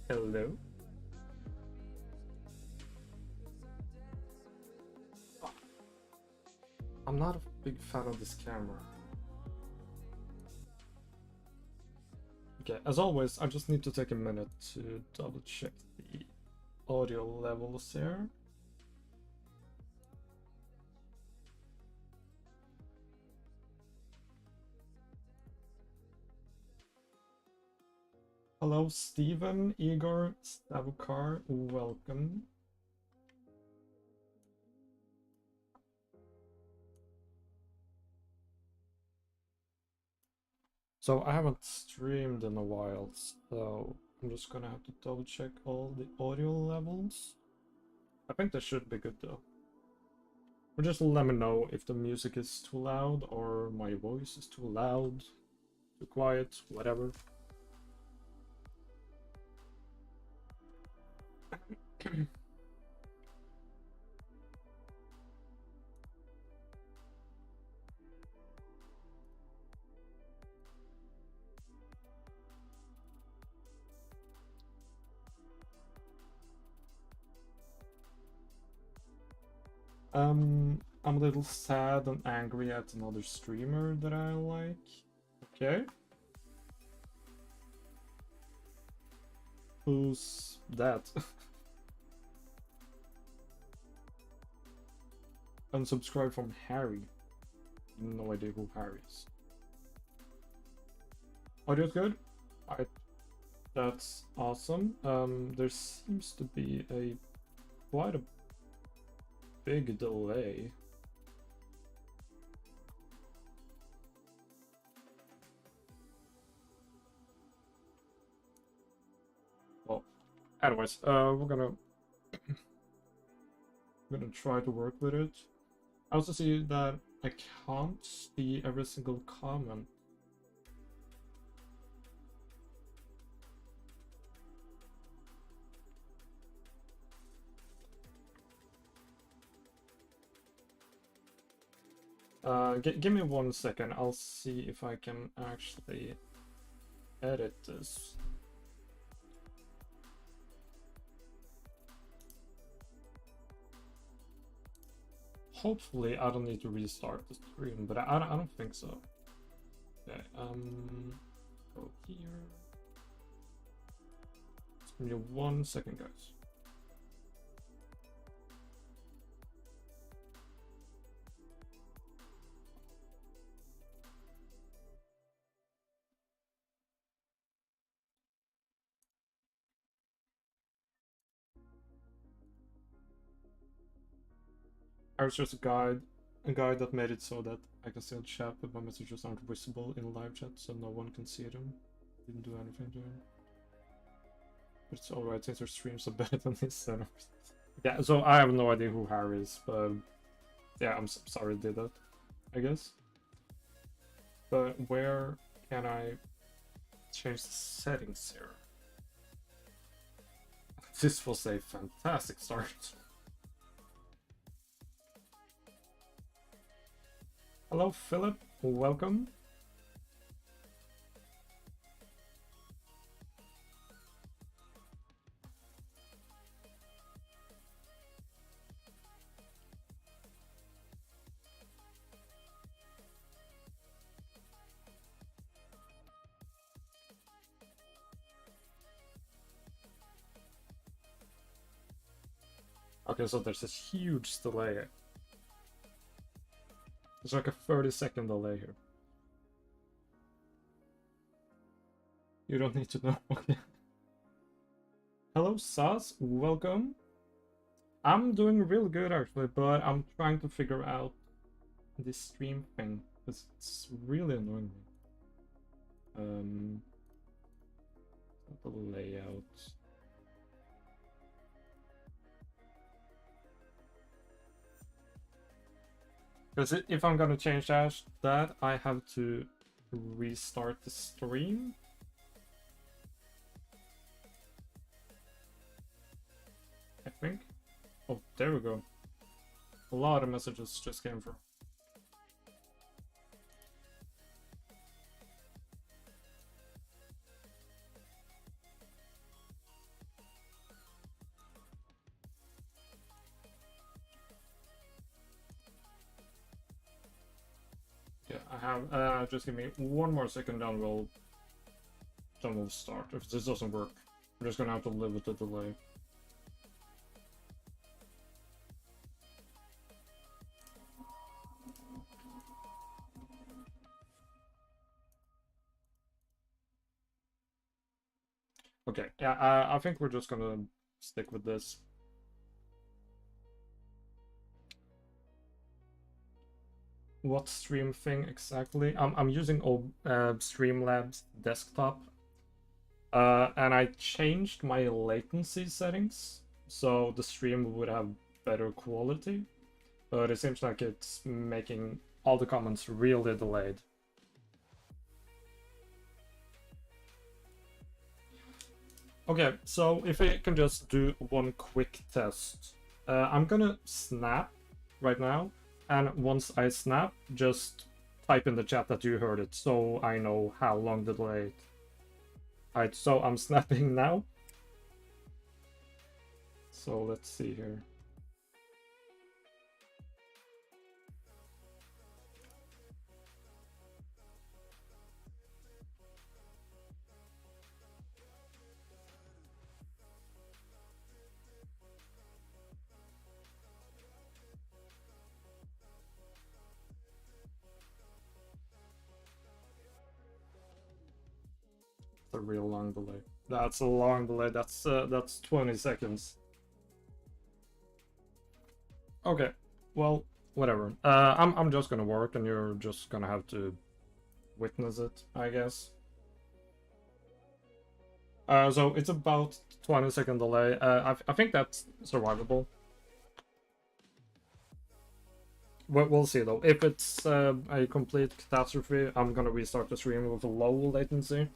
Hello. I'm not a big fan of this camera. Okay, as always, I just need to take a minute to double check the audio levels here. Hello, Steven, Igor, Stavukar, welcome. So I haven't streamed in a while, so I'm just gonna have to double check all the audio levels. I think that should be good though. Or just let me know if the music is too loud or my voice is too loud, too quiet, whatever. I'm a little sad and angry at another streamer that I like. Okay. Who's that? Unsubscribe from Harry. No idea who Harry is. Audio's good? Alright. That's awesome. There seems to be quite a big delay. Well, anyways, we're gonna try to work with it. I also see that I can't see every single comment. Give me 1 second. I'll see if I can actually edit this. Hopefully, I don't need to restart the stream, but I don't think so. Okay, go here. Just give me 1 second, guys. I was just a guide that made it so that I can still chat, but my messages aren't visible in live chat, so no one can see them. Didn't do anything to him. But it's alright since our streams are better than his setup. Yeah, so I have no idea who Harry is, but yeah, I'm sorry I did that, I guess. But where can I change the settings here? This was a fantastic start. Hello, Philip. Welcome. Okay, so there's this huge delay. There's like a 30-second delay here. You don't need to know. Okay. Hello, Saz. Welcome. I'm doing real good actually, but I'm trying to figure out this stream thing because it's really annoying me. The layout. Because if I'm gonna change that, I have to restart the stream. I think. Oh, there we go. A lot of messages just came through. Okay, I have, just give me one more second, then we'll start. If this doesn't work, I'm just gonna have to live with the delay. Okay, yeah, I think we're just gonna stick with this. What stream thing exactly? I'm using Streamlabs desktop, and I changed my latency settings so the stream would have better quality, but it seems like it's making all the comments really delayed. Okay, so if I can just do one quick test. I'm gonna snap right now, and once I snap, just type in the chat that you heard it, so I know how long the delay. Alright, so I'm snapping now. So let's see here. It's a real long delay. That's a long delay. That's 20 seconds. Okay, well, whatever. I'm just gonna work, and you're just gonna have to witness it, I guess. So it's about 20-second delay. I think that's survivable. We'll see though. If it's a complete catastrophe, I'm gonna restart the stream with a low latency.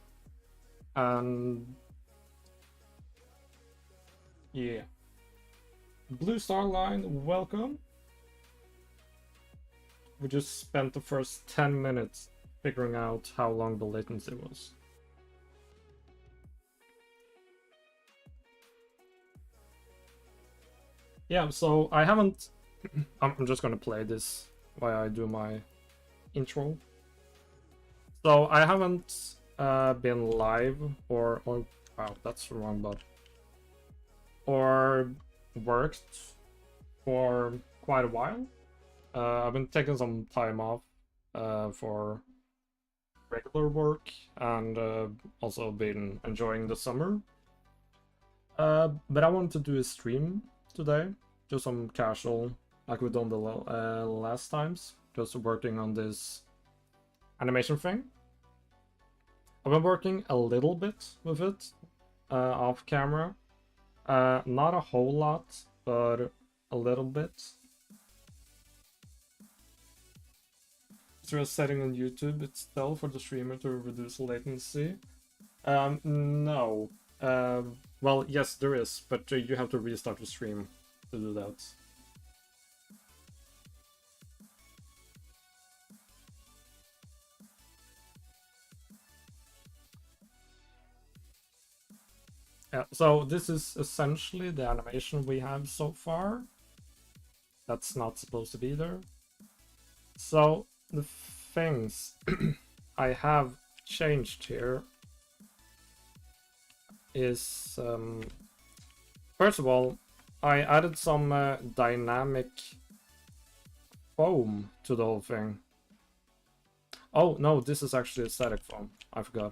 And yeah. Blue Star Line, welcome. We just spent the first 10 minutes figuring out how long the latency was. Yeah, so I haven't... I'm just gonna play this while I do my intro. So I haven't been live or wow, that's the wrong button. Or worked for quite a while. I've been taking some time off for regular work, and also been enjoying the summer. But I wanted to do a stream today, just some casual, like we've done the last times, just working on this animation thing. I've been working a little bit with it off camera. Not a whole lot, but a little bit. Is there a setting on YouTube itself for the streamer to reduce latency? No. Well, yes, there is, but you have to restart the stream to do that. Yeah, so this is essentially the animation we have so far. That's not supposed to be there. So the things I have changed here is, first of all, I added some dynamic foam to the whole thing. Oh no, this is actually a static foam. I forgot.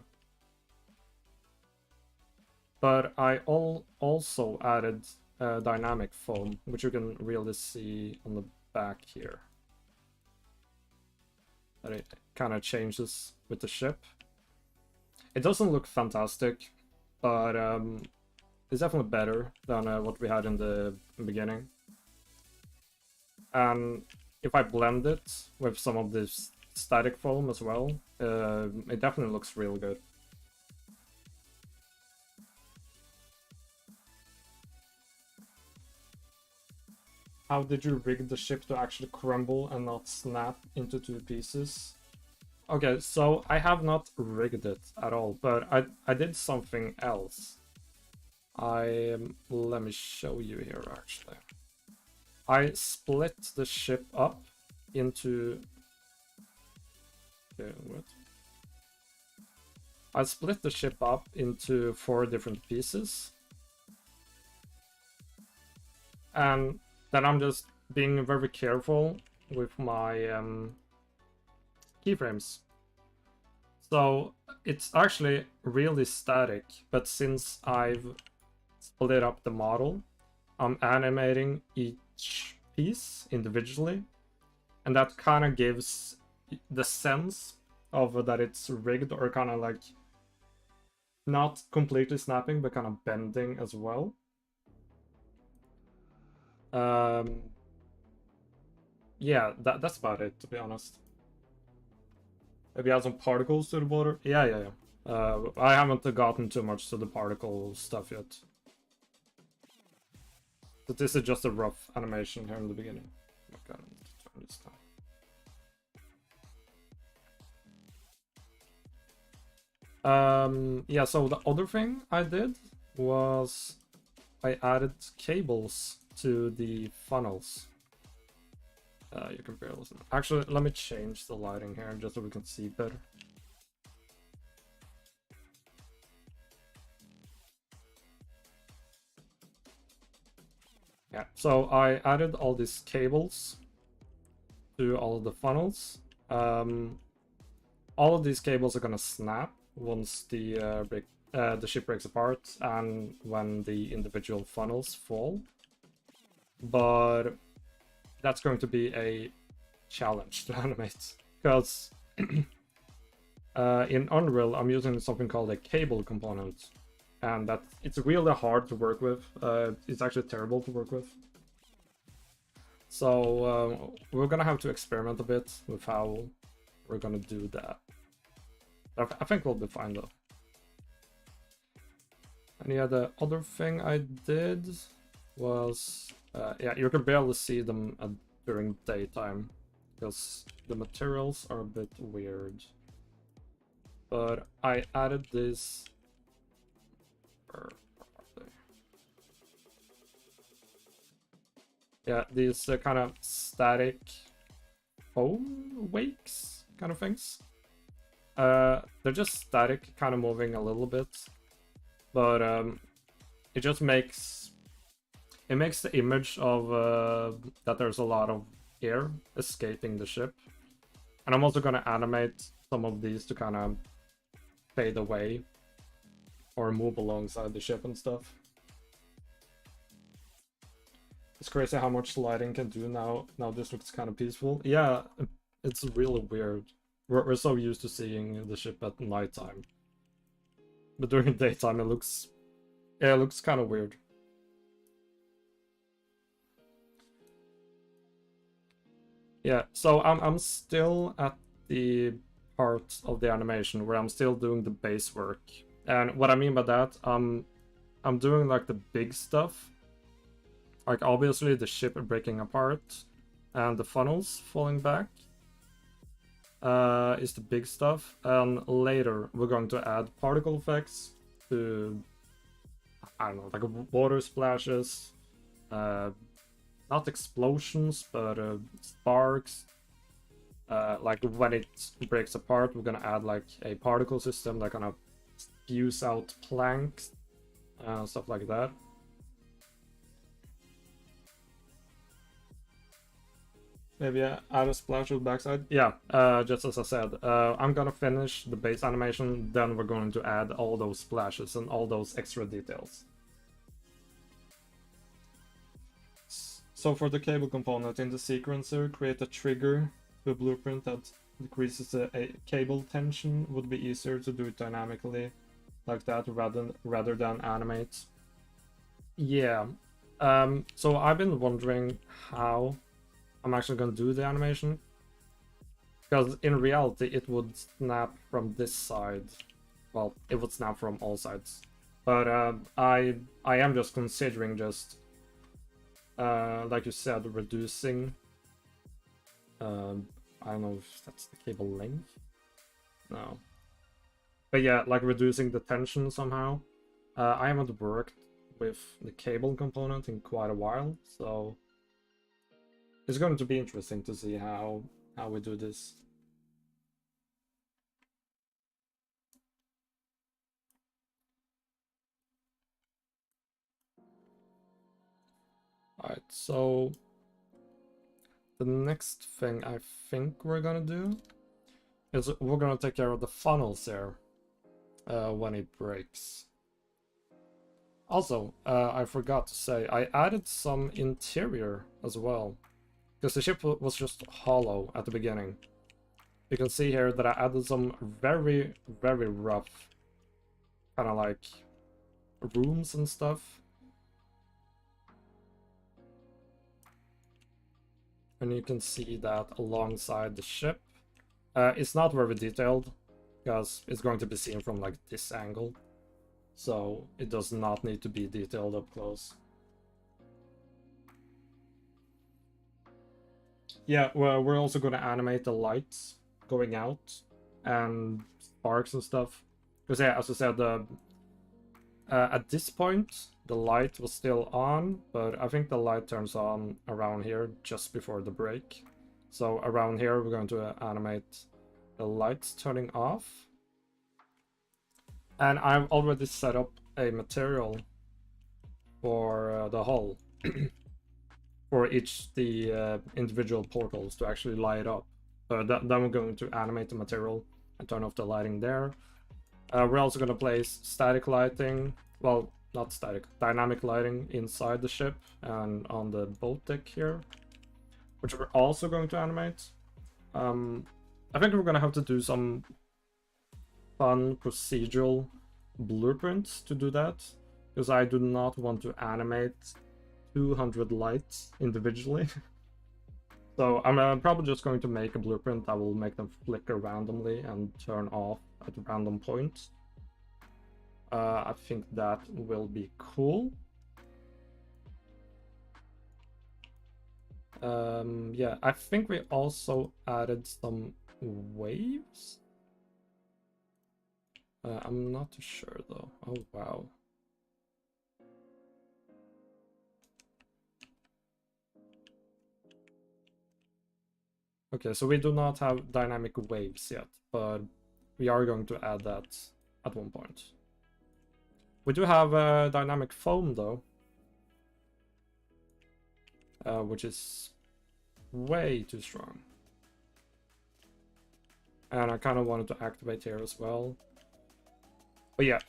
But I also added dynamic foam, which you can really see on the back here. That it kind of changes with the ship. It doesn't look fantastic, but it's definitely better than what we had in the beginning. And if I blend it with some of this static foam as well, it definitely looks real good. How did you rig the ship to actually crumble and not snap into two pieces? Okay, so I have not rigged it at all, but I did something else. Let me show you here actually. I split the ship up into Okay, what? I split the ship up into 4 different pieces. And then I'm just being very careful with my keyframes. So it's actually really static, but since I've split up the model, I'm animating each piece individually, and that kind of gives the sense of that it's rigged, or kind of like not completely snapping but kind of bending as well. Yeah, that's about it, to be honest. Maybe add some particles to the border. Yeah. I haven't gotten too much to the particle stuff yet. But this is just a rough animation here in the beginning. Okay, I need to turn this down. Yeah, so the other thing I did was I added cables to the funnels. You can barely listen. Actually, let me change the lighting here just so we can see better. Yeah, so I added all these cables to all of the funnels. All of these cables are gonna snap once the ship breaks apart and when the individual funnels fall. But that's going to be a challenge to animate, because in Unreal I'm using something called a cable component, and it's really hard to work with. It's actually terrible to work with. So we're gonna have to experiment a bit with how we're gonna do that. I think we'll be fine though. And yeah, the other thing I did was, yeah, you can barely see them during daytime because the materials are a bit weird. But I added this. Yeah, these kind of static foam wakes kind of things. They're just static, kind of moving a little bit, but it just makes the image of that there's a lot of air escaping the ship. And I'm also gonna animate some of these to kind of fade away or move alongside the ship and stuff. It's crazy how much lighting can do now. Now this looks kind of peaceful. Yeah, it's really weird. We're so used to seeing the ship at nighttime, but during daytime it looks kind of weird. Yeah, so I'm still at the part of the animation where I'm still doing the base work, and what I mean by that, I'm doing like the big stuff, like obviously the ship breaking apart and the funnels falling back. Is the big stuff, and later we're going to add particle effects to, I don't know, like water splashes, not explosions, but sparks. Like when it breaks apart, we're gonna add like a particle system that kind of spews out planks, stuff like that. Maybe add a splash of backside. Yeah, just as I said, I'm gonna finish the base animation, then we're going to add all those splashes and all those extra details. So for the cable component in the sequencer, create a trigger to a blueprint that decreases the cable tension. Would be easier to do it dynamically like that rather than animate. Yeah. So I've been wondering how I'm actually going to do the animation, because in reality it would snap from this side. Well, it would snap from all sides, but I am just considering just like you said, reducing I don't know if that's the cable length. No, but yeah, like reducing the tension somehow. I haven't worked with the cable component in quite a while, so it's going to be interesting to see how we do this. Right, so the next thing I think we're gonna do is we're gonna take care of the funnels there when it breaks. Also, I forgot to say, I added some interior as well, because the ship was just hollow at the beginning. You can see here that I added some very, very rough, kind of like rooms and stuff. And you can see that alongside the ship. It's not very detailed, because it's going to be seen from like this angle. So it does not need to be detailed up close. Yeah, well, we're also going to animate the lights going out and sparks and stuff. Because yeah, as I said, at this point, the light was still on, but I think the light turns on around here just before the break. So around here, we're going to animate the lights turning off. And I've already set up a material for the hull for each the individual portals to actually light up. Then we're going to animate the material and turn off the lighting there. We're also going to place static lighting, well, not static, dynamic lighting inside the ship and on the boat deck here, which we're also going to animate. I think we're going to have to do some fun procedural blueprints to do that, because I do not want to animate 200 lights individually. So I'm probably just going to make a blueprint that will make them flicker randomly and turn off at random points. I think that will be cool. Yeah, I think we also added some waves. I'm not too sure though. Oh wow. Okay, so we do not have dynamic waves yet, but we are going to add that at one point. We do have dynamic foam though, which is way too strong. And I kind of wanted to activate here as well. But yeah,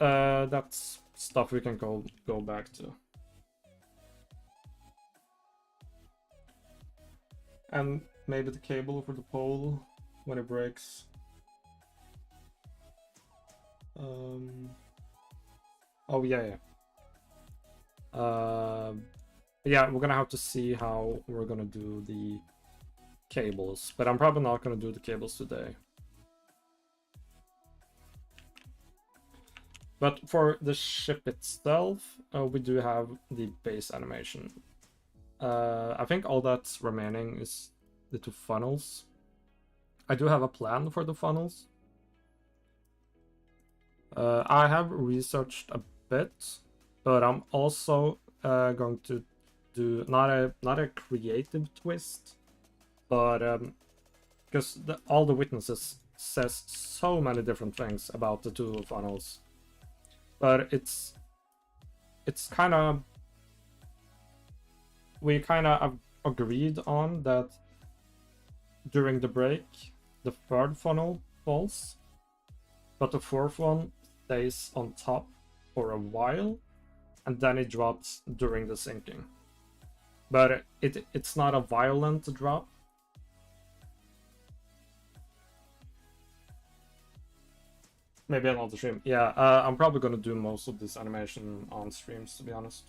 that's stuff we can go back to. And maybe the cable for the pole when it breaks. Oh yeah. Yeah, we're gonna have to see how we're gonna do the cables, but I'm probably not gonna do the cables today. But for the ship itself, we do have the base animation. I think all that's remaining is the two funnels. I do have a plan for the funnels. I have researched a bit, but I'm also going to do not a creative twist, but because all the witnesses says so many different things about the two funnels, but it's kind of, we kind of agreed on that during the break the third funnel falls, but the fourth one stays on top for a while and then it drops during the sinking. But it's not a violent drop. Maybe another stream. Yeah, I'm probably gonna do most of this animation on streams, to be honest.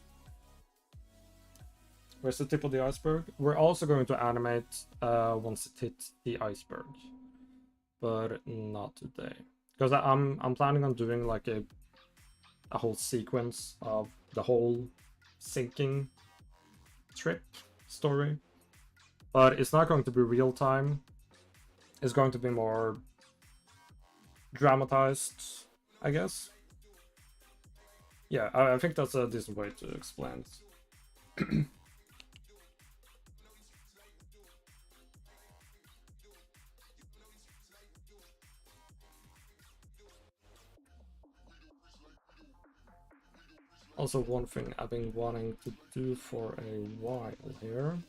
Where's the tip of the iceberg? We're also going to animate once it hits the iceberg, but not today, because I'm planning on doing like a whole sequence of the whole sinking trip story, but it's not going to be real time. It's going to be more dramatized, I guess. Yeah, I think that's a decent way to explain it. Also, one thing I've been wanting to do for a while here.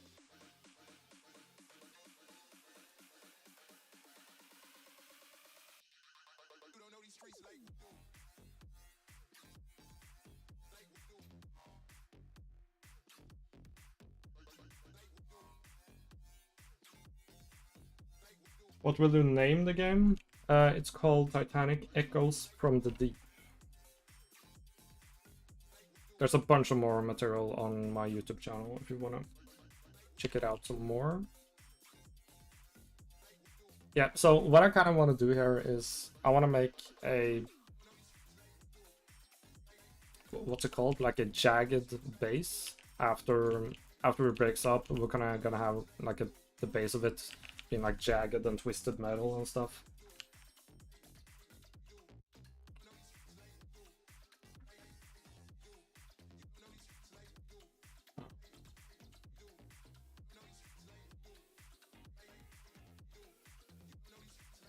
What will you name the game? It's called Titanic Echoes from the Deep. There's a bunch of more material on my YouTube channel if you want to check it out some more. Yeah, so what I kind of want to do here is I want to make a, what's it called, like a jagged base. After it breaks up, we're kind of gonna have like the base of it being like jagged and twisted metal and stuff.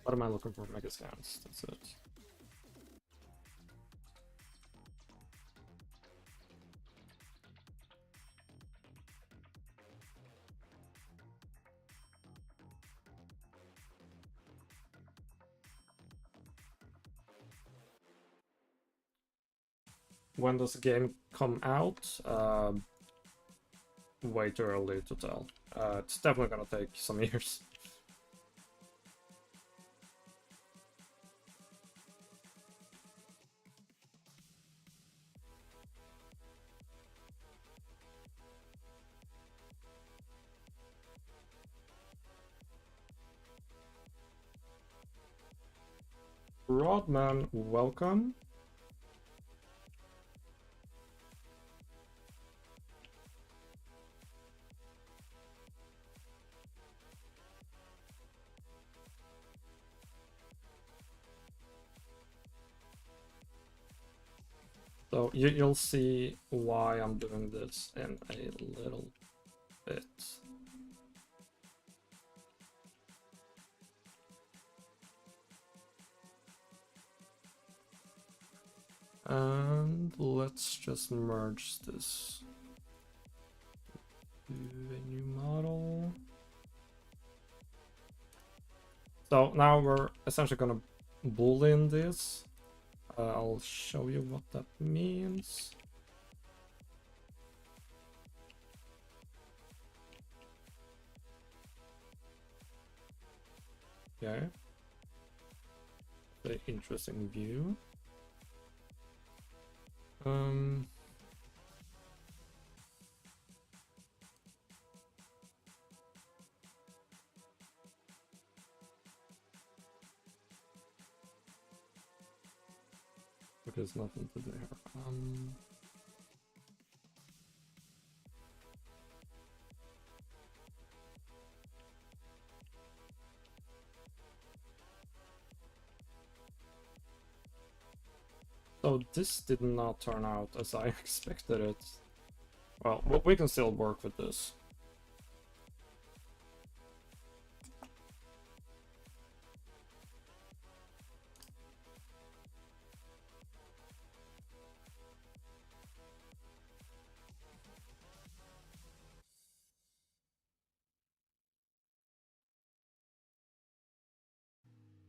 What am I looking for? Mega scans. That's it. When does the game come out? Way too early to tell. It's definitely gonna take some years. Rodman, welcome. So you'll see why I'm doing this in a little bit. And let's just merge this to a new model. So now we're essentially gonna boolean this. I'll show you what that means. Okay. Very interesting view. There's nothing to there. So this did not turn out as I expected it. Well, we can still work with this.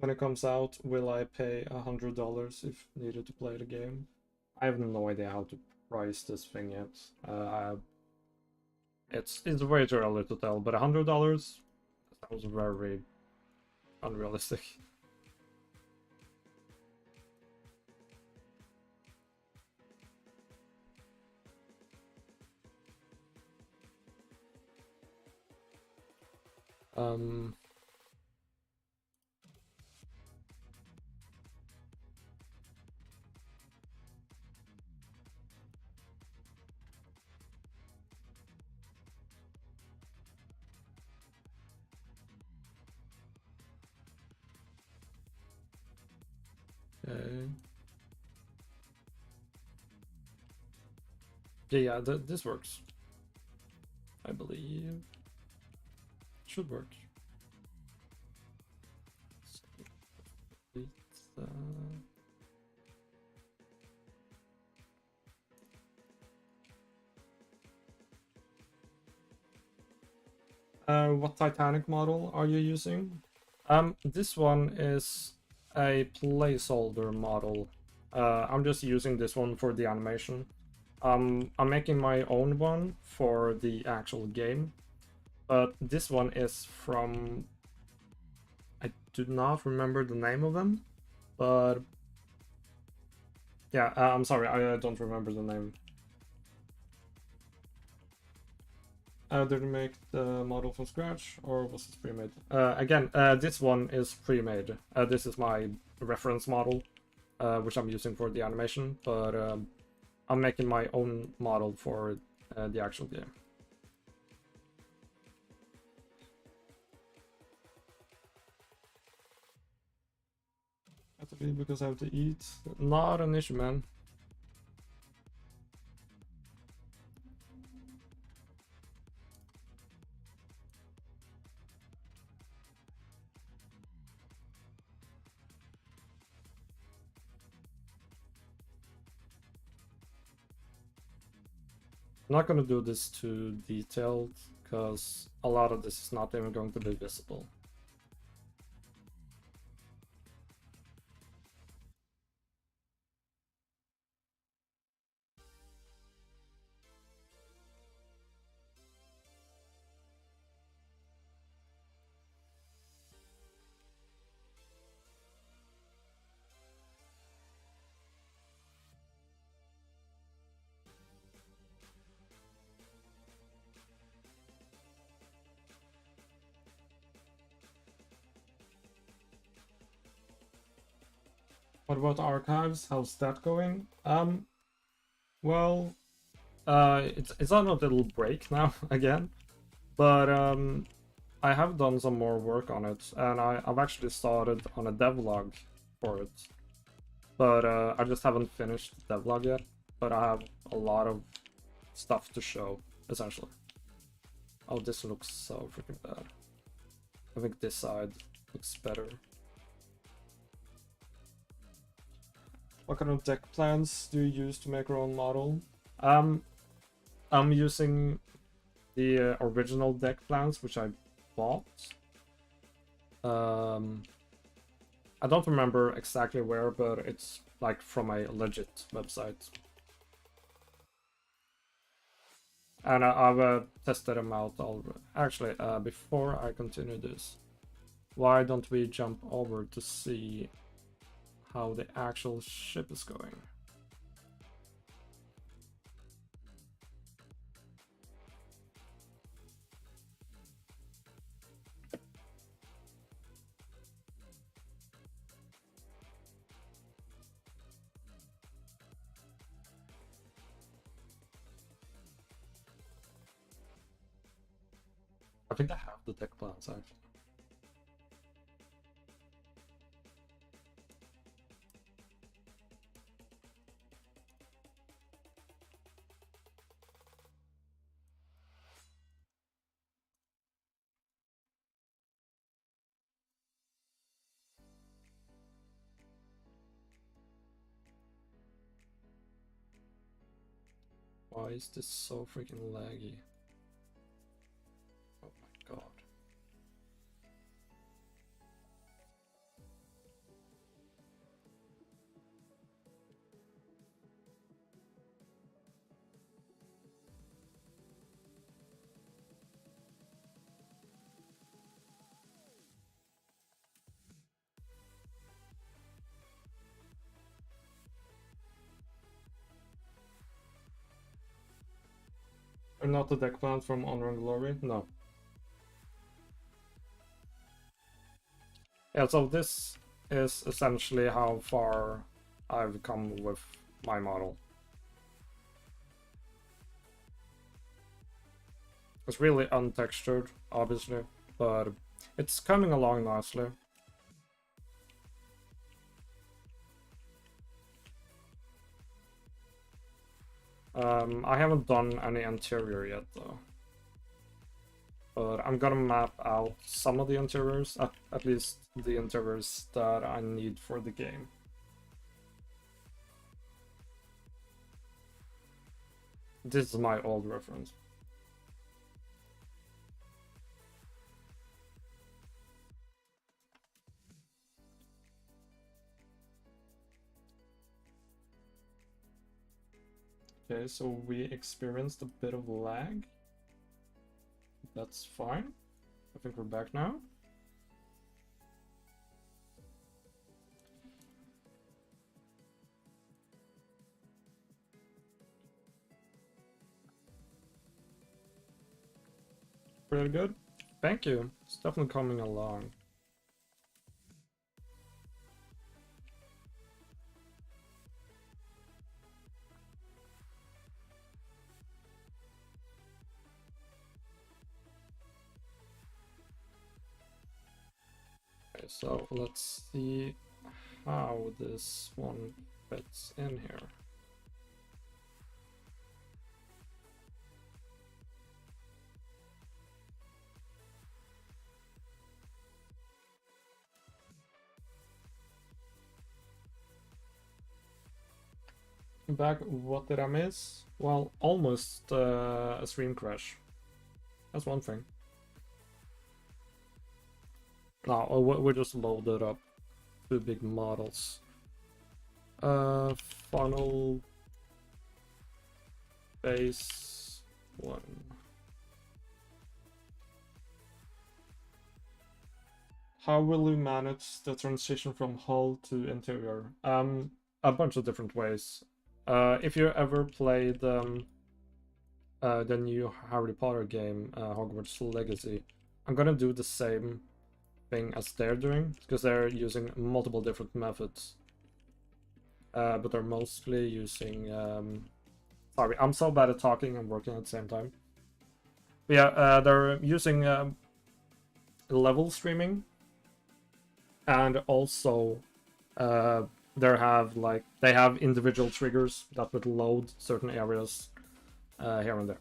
When it comes out, will I pay $100 if needed to play the game? I have no idea how to price this thing yet. It's way too early to tell, but $100 sounds very unrealistic. Okay. Yeah, this works. I believe. Should work. What Titanic model are you using? This one is a placeholder model. I'm just using this one for the animation. I'm making my own one for the actual game, but this one is from... I do not remember the name of them, but yeah, I'm sorry, I don't remember the name. Did you make the model from scratch, or was this pre-made? Again, this one is pre-made. This is my reference model, which I'm using for the animation, but I'm making my own model for the actual game. Have to be because I have to eat. Not an issue, man. I'm not going to do this too detailed, because a lot of this is not even going to be visible. What about archives? How's that going? Well, it's on a little break now again, but I have done some more work on it, and I've actually started on a devlog for it, but I just haven't finished the devlog yet. But I have a lot of stuff to show, essentially. Oh, this looks so freaking bad. I think this side looks better. What kind of deck plans do you use to make your own model? I'm using the original deck plans, which I bought. I don't remember exactly where, but it's like from a legit website. And I've tested them out already. Actually, before I continue this, why don't we jump over to see how the actual ship is going? I think I have the deck plans actually. Why is this so freaking laggy? Oh my god. Are not the deck plans from Honor and Glory? No. Yeah, so this is essentially how far I've come with my model. It's really untextured, obviously, but it's coming along nicely. I haven't done any interior yet, though. But I'm gonna map out some of the interiors, at least the interiors that I need for the game. This is my old reference. Okay, so we experienced a bit of lag. That's fine. I think we're back now. Pretty good. Thank you. It's definitely coming along. Okay, so let's see how this one fits in here. Back, what did I miss? Well, almost a stream crash. That's one thing. No, we just loaded up two big models. Funnel base 1. How will you manage the transition from hull to interior? A bunch of different ways. If you ever played the new Harry Potter game, Hogwarts Legacy, I'm gonna do the same thing as they're doing, because they're using multiple different methods. But they're mostly using... sorry, I'm so bad at talking and working at the same time. But yeah, they're using level streaming, and also they have individual triggers that would load certain areas here and there.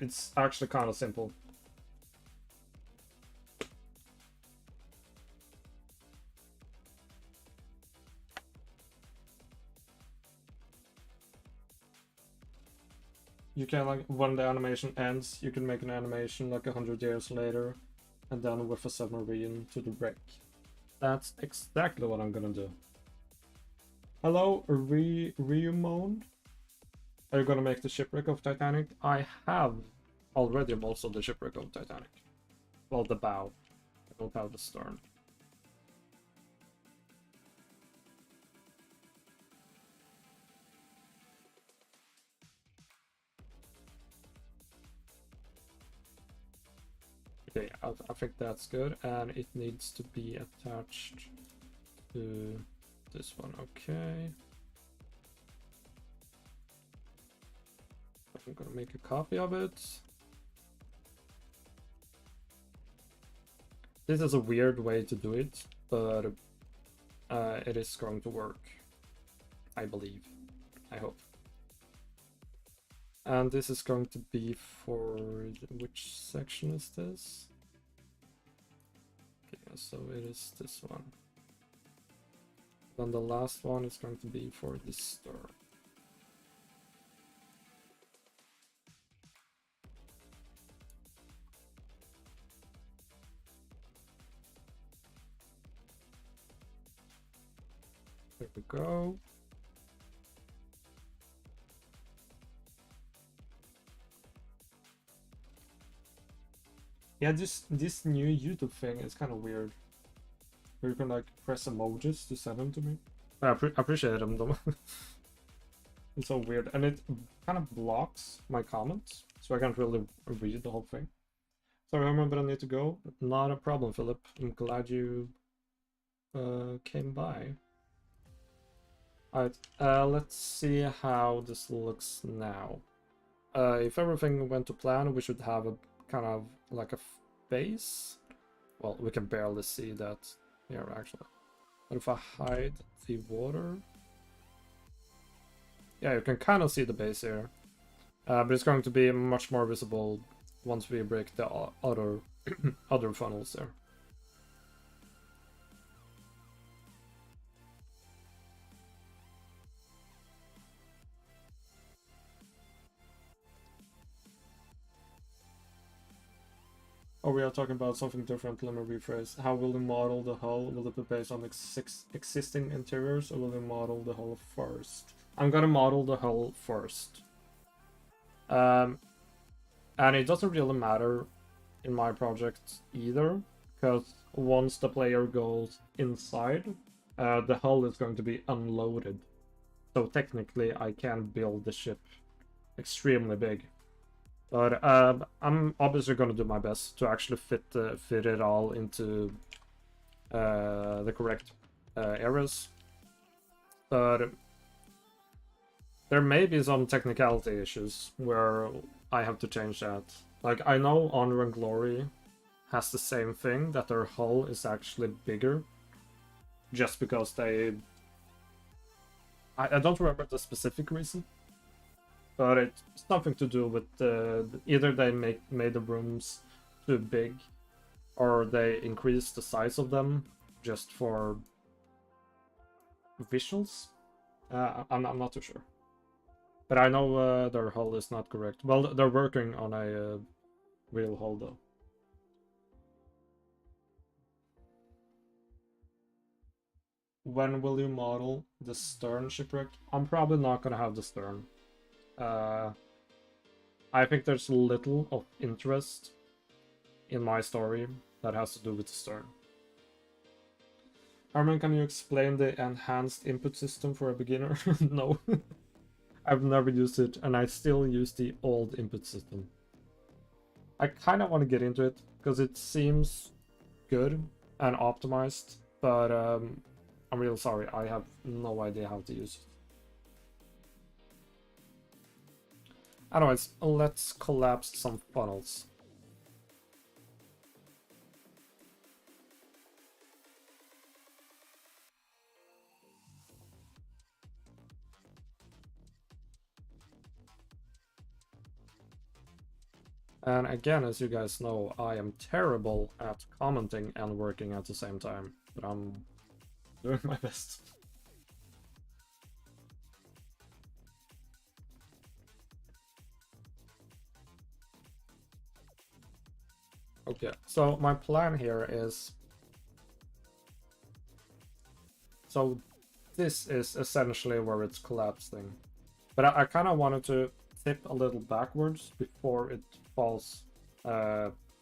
It's actually kind of simple. You can, like, when the animation ends, you can make an animation like 100 years later, and then with a submarine to the wreck. That's exactly what I'm gonna do. Hello, Ryumon. Are you gonna make the shipwreck of Titanic? I have already most of the shipwreck of Titanic. Well, the bow. I don't have the stern. Okay, I think that's good, and it needs to be attached to this one. Okay. I'm gonna make a copy of it. This is a weird way to do it, but it is going to work. I believe. I hope. And this is going to be for... which section is this? Okay, so it is this one. Then the last one is going to be for this store. There we go. Yeah, this new YouTube thing is kind of weird. Where you can, like, press emojis to send them to me. I appreciate them though. It's so weird, and it kind of blocks my comments, so I can't really read the whole thing. Sorry, I remember I need to go. Not a problem, Philip. I'm glad you came by. Alright, let's see how this looks now. If everything went to plan, we should have a kind of like a base. Well, we can barely see that here actually. But if I hide the water, yeah, you can kind of see the base here. But it's going to be much more visible once we break the other other funnels there. Oh, we are talking about something different. Let me rephrase. How will you model the hull? Will it be based on existing interiors, or will you model the hull first? I'm gonna model the hull first. And it doesn't really matter in my project either, because once the player goes inside, the hull is going to be unloaded. So technically I can build the ship extremely big. But I'm obviously going to do my best to actually fit it all into the correct areas. But there may be some technicality issues where I have to change that. Like, I know Honor and Glory has the same thing, that their hull is actually bigger, just because they... I don't remember the specific reason, but it's something to do with either they made the rooms too big, or they increased the size of them just for visuals. I'm not too sure. But I know their hull is not correct. Well, they're working on a real hull, though. When will you model the stern shipwreck? I'm probably not gonna have the stern. I think there's little of interest in my story that has to do with the stern. Armin, can you explain the enhanced input system for a beginner? No. I've never used it, and I still use the old input system. I kind of want to get into it, because it seems good and optimized, but I'm real sorry, I have no idea how to use it. Anyways, let's collapse some funnels. And again, as you guys know, I am terrible at commenting and working at the same time, but I'm doing my best. Okay, so my plan here is... So this is essentially where it's collapsing. But I kind of wanted to tip a little backwards before it falls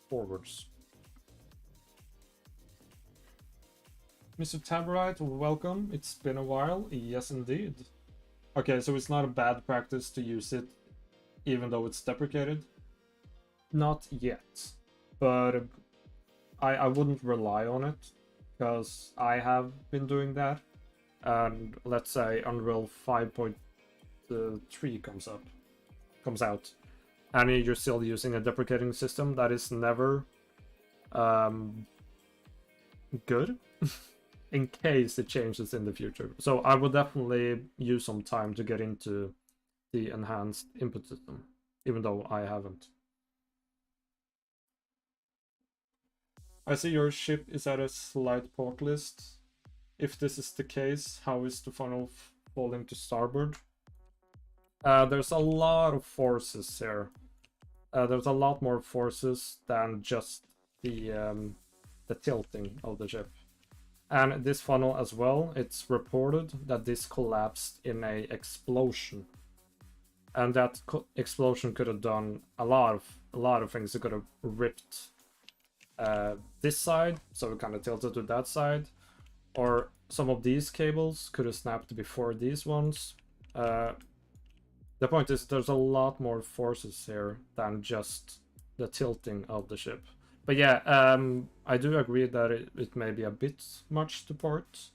forwards. Mr. Tabarite, welcome. It's been a while. Yes, indeed. Okay, so it's not a bad practice to use it, even though it's deprecated? Not yet. But I wouldn't rely on it, because I have been doing that. And let's say Unreal 5.3 comes out, and you're still using a deprecating system, that is never good in case it changes in the future. So I would definitely use some time to get into the enhanced input system, even though I haven't. I see your ship is at a slight port list. If this is the case, how is the funnel falling to starboard? There's a lot of forces here. There's a lot more forces than just the tilting of the ship. And this funnel as well, it's reported that this collapsed in a explosion. And that explosion could have done a lot of things. It could have ripped this side, so it kind of tilted to that side. Or some of these cables could have snapped before these ones. The point is, there's a lot more forces here than just the tilting of the ship. But yeah, I do agree that it may be a bit much to port.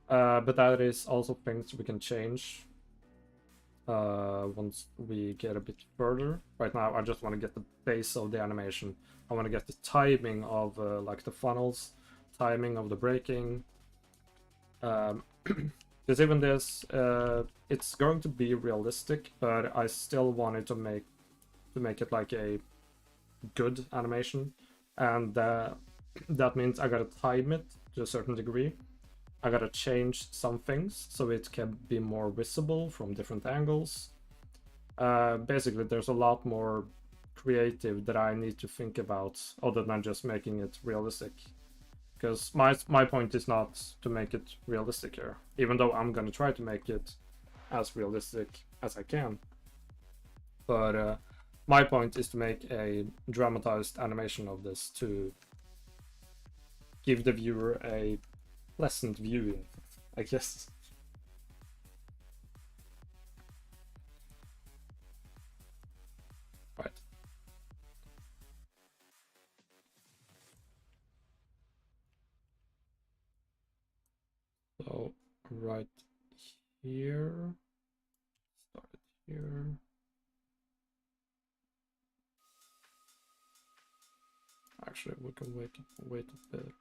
But that is also things we can change once we get a bit further. Right now, I just want to get the base of the animation. I want to get the timing of like the funnels, timing of the braking. Because even this, it's going to be realistic, but I still wanted to make it like a good animation, and that means I gotta time it to a certain degree. I gotta change some things so it can be more visible from different angles. Basically, there's a lot more creative that I need to think about other than just making it realistic. Because my point is not to make it realistic here, even though I'm gonna try to make it as realistic as I can. But my point is to make a dramatized animation of this to give the viewer a pleasant viewing, I guess. Right. So right here, start here. Actually, we can wait a bit.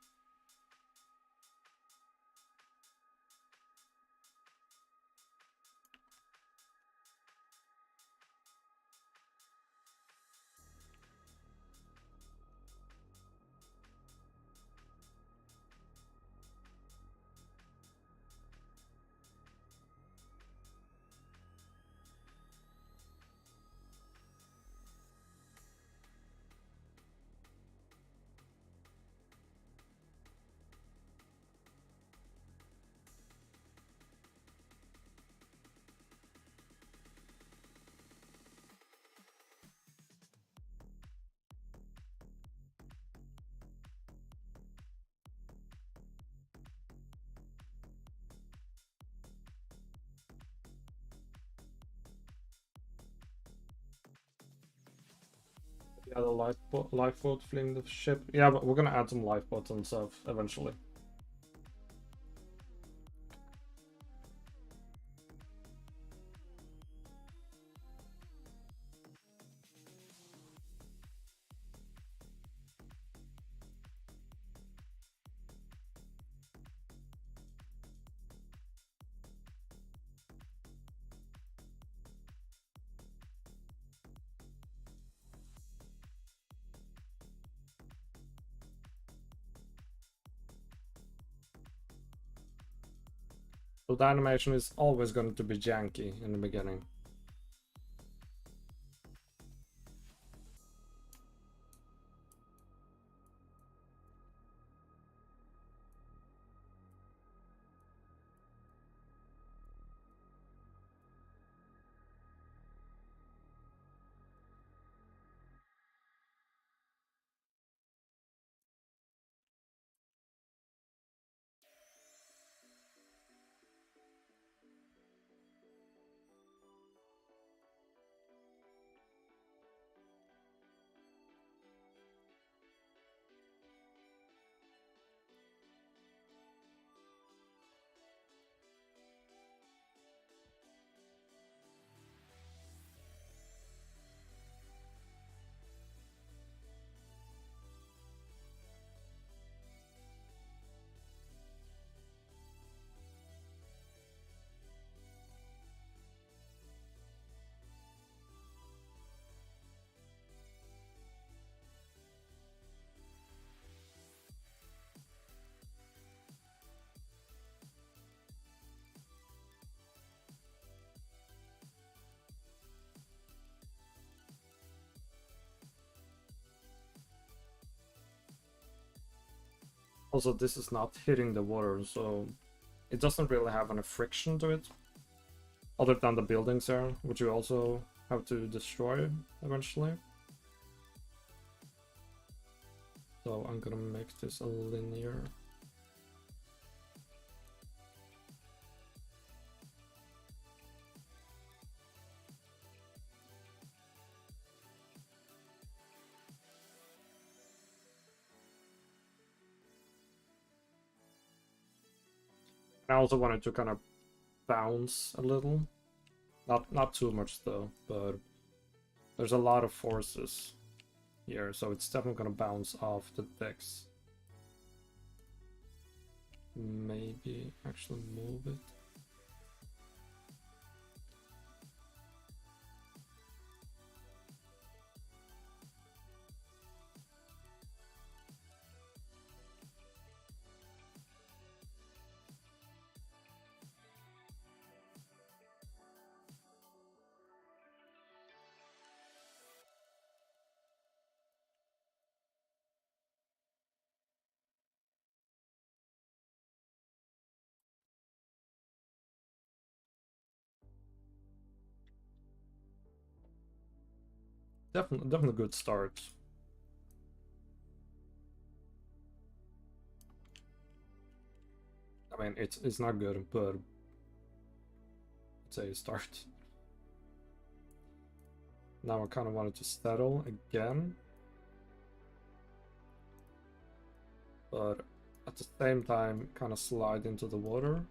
Yeah, the lifeboat fleeing the ship. Yeah, but we're gonna add some lifeboats and stuff eventually. So the animation is always going to be janky in the beginning. Also, this is not hitting the water, so it doesn't really have any friction to it, other than the buildings there, which you also have to destroy eventually. So I'm gonna make this a linear. I also wanted to kind of bounce a little. Not too much though, but there's a lot of forces here, so it's definitely gonna bounce off the decks. Maybe actually move it. definitely good start. I mean, it's not good, but it's a start. Now I kind of wanted to settle again, but at the same time, kind of slide into the water.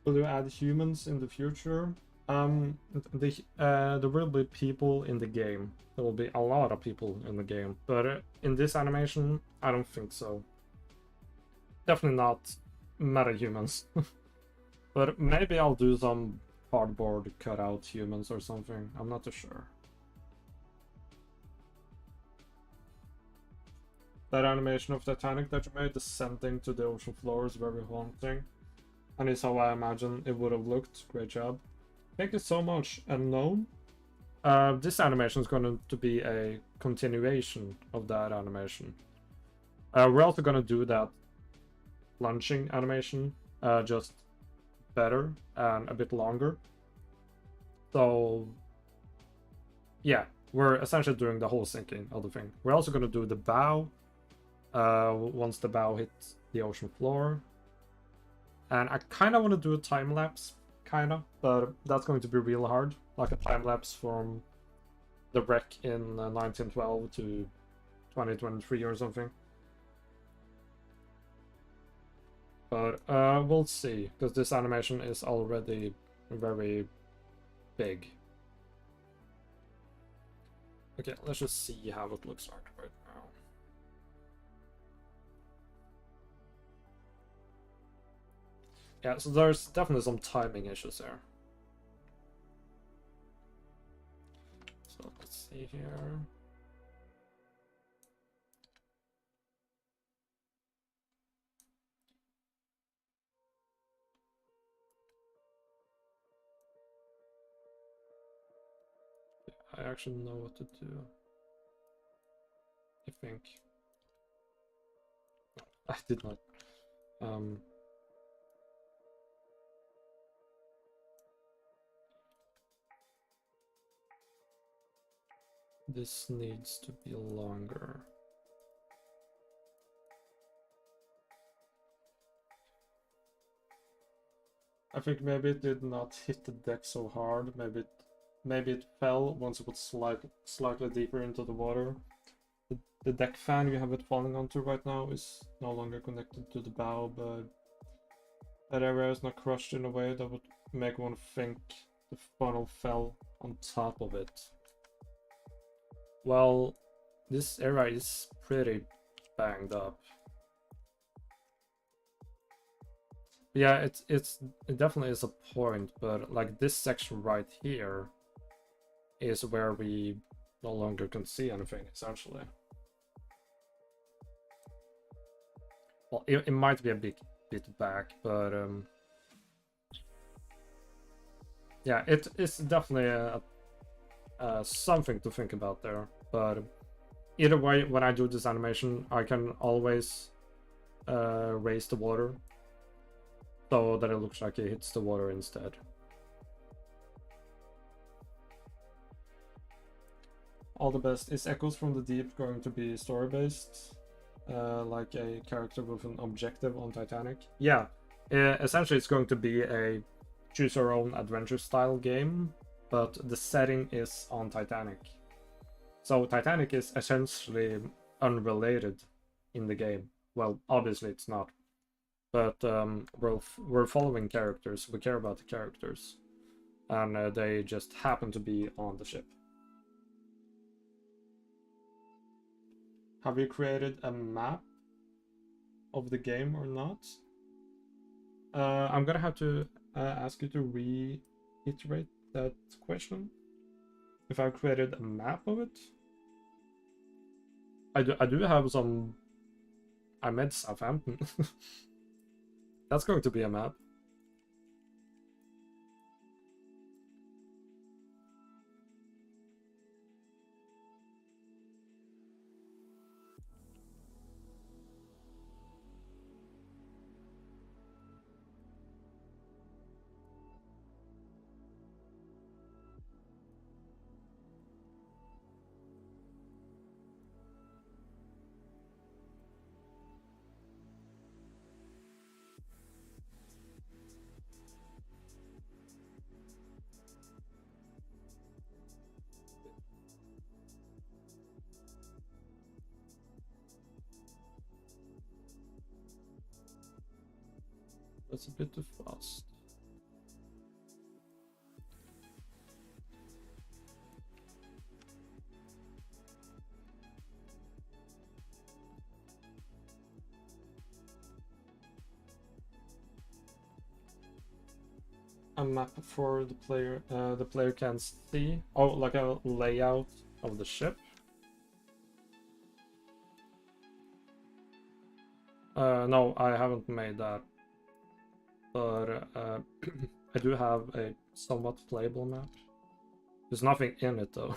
Will you add humans in the future? There will be people in the game. There will be a lot of people in the game, but in this animation, I don't think so. Definitely not meta-humans. But maybe I'll do some cardboard cutout humans or something. I'm not too sure. That animation of Titanic that you made, descending to the ocean floor, is very haunting. And it's how I imagine it would have looked. Great job. Thank you so much, Unknown. This animation is going to be a continuation of that animation. We're also going to do that launching animation, just better and a bit longer. So, yeah, we're essentially doing the whole sinking of the thing. We're also going to do the bow once the bow hits the ocean floor. And I kind of want to do a time lapse, but that's going to be real hard, like a time lapse from the wreck in 1912 to 2023 or something. But we'll see, because this animation is already very big. Okay, let's just see how it looks like right now. Yeah, so there's definitely some timing issues there. So let's see here. I actually know what to do. I think. I did not. This needs to be longer. I think maybe it did not hit the deck so hard. Maybe it fell once it was slightly deeper into the water. The deck fan you have it falling onto right now is no longer connected to the bow, but that area is not crushed in a way that would make one think the funnel fell on top of it. Well, this area is pretty banged up. Yeah, it definitely is a point, but like this section right here is where we no longer can see anything, essentially. Well, it might be a bit back, but yeah, it's definitely something to think about there. But either way, when I do this animation, I can always raise the water so that it looks like it hits the water instead. All the best. Is Echoes from the Deep going to be story-based? Like a character with an objective on Titanic? Yeah, essentially it's going to be a choose-your-own adventure style game, but the setting is on Titanic. So Titanic is essentially unrelated in the game. Well, obviously it's not, but we're following characters. We care about the characters, and they just happen to be on the ship. Have you created a map of the game or not? I'm gonna have to ask you to reiterate that question. If I've created a map of it, I do have some. I made Southampton. That's going to be a map. That's a bit too fast. A map for the player can see. Oh, like a layout of the ship. No, I haven't made that, but I do have a somewhat playable map. There's nothing in it though.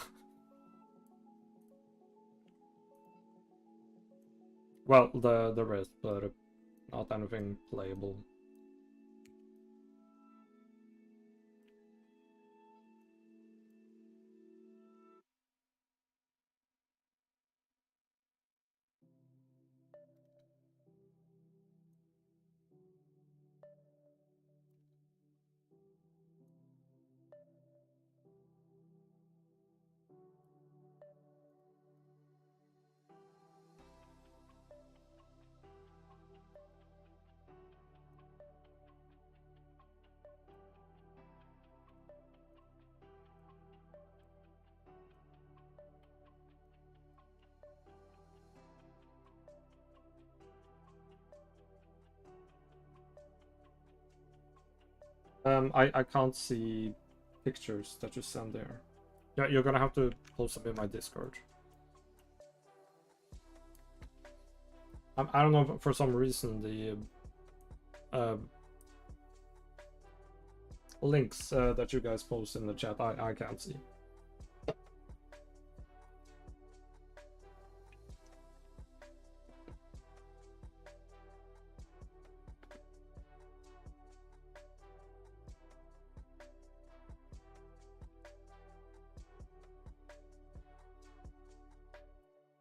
Well, there is, but not anything playable. I can't see pictures that you send there. Yeah, you're gonna have to post them in my Discord. I don't know, for some reason the links that you guys post in the chat I can't see.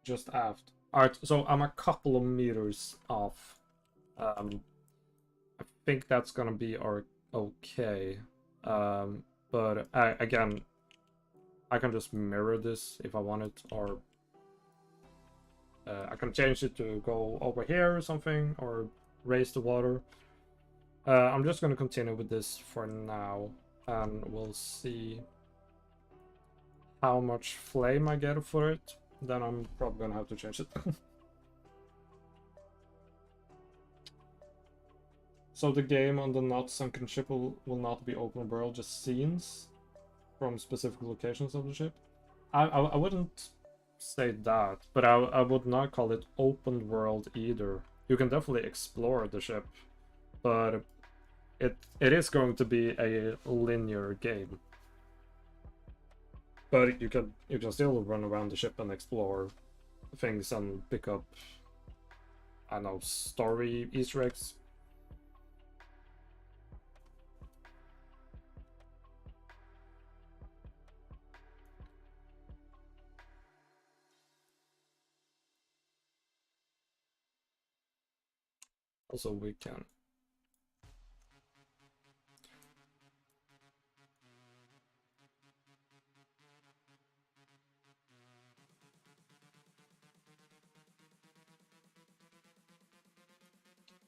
Just aft. Alright, so I'm a couple of meters off. I think that's gonna be okay. But again, I can just mirror this if I want it, or I can change it to go over here or something, or raise the water. I'm just gonna continue with this for now, and we'll see how much flame I get for it. Then I'm probably gonna have to change it. So the game on the not sunken ship will not be open world, just scenes from specific locations of the ship. I wouldn't say that, but I would not call it open world either. You can definitely explore the ship, but it is going to be a linear game. But you can still run around the ship and explore things and pick up, I don't know, story Easter eggs. Also, we can.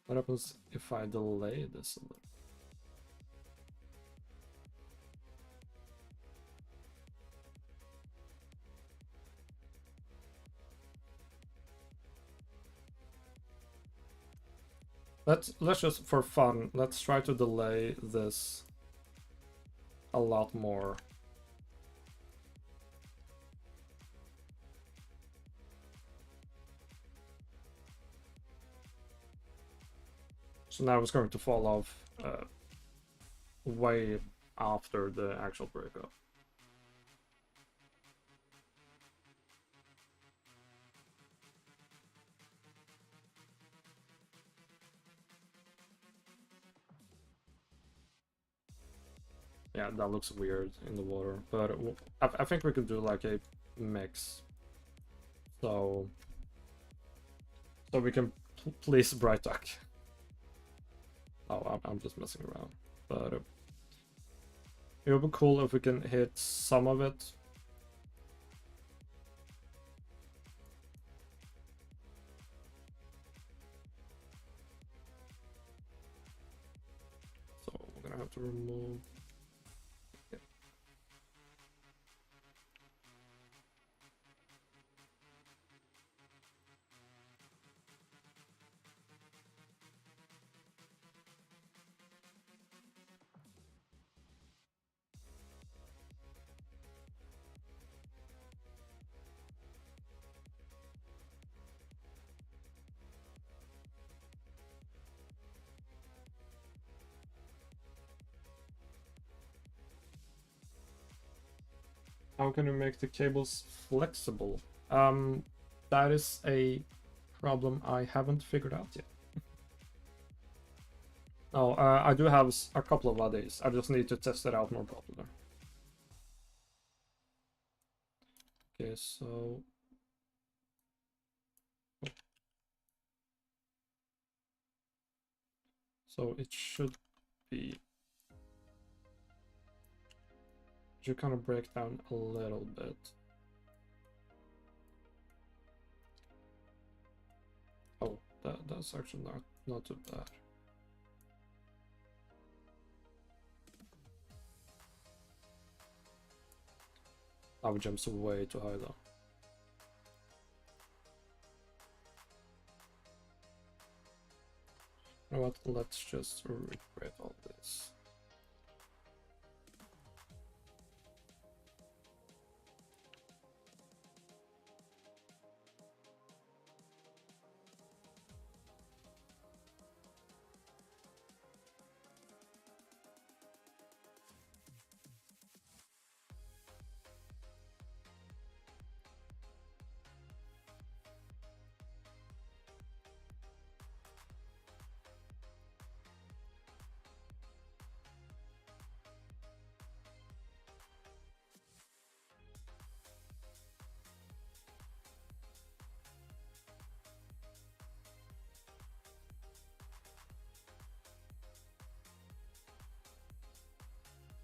What happens if I delay this a little? Let's just, for fun, let's try to delay this a lot more. So now it's going to fall off way after the actual breakup. Yeah, that looks weird in the water, but I think we could do like a mix. So we can please bright duck. Oh, I'm just messing around, but it would be cool if we can hit some of it. So we're gonna have to remove. How can we make the cables flexible? That is a problem I haven't figured out yet. Oh, I do have a couple of ideas. I just need to test it out more properly. Okay, so... So it should be... Should kind of break down a little bit. Oh, that's actually not too bad. Our jumps way too high though. You know what? Let's just recreate all this.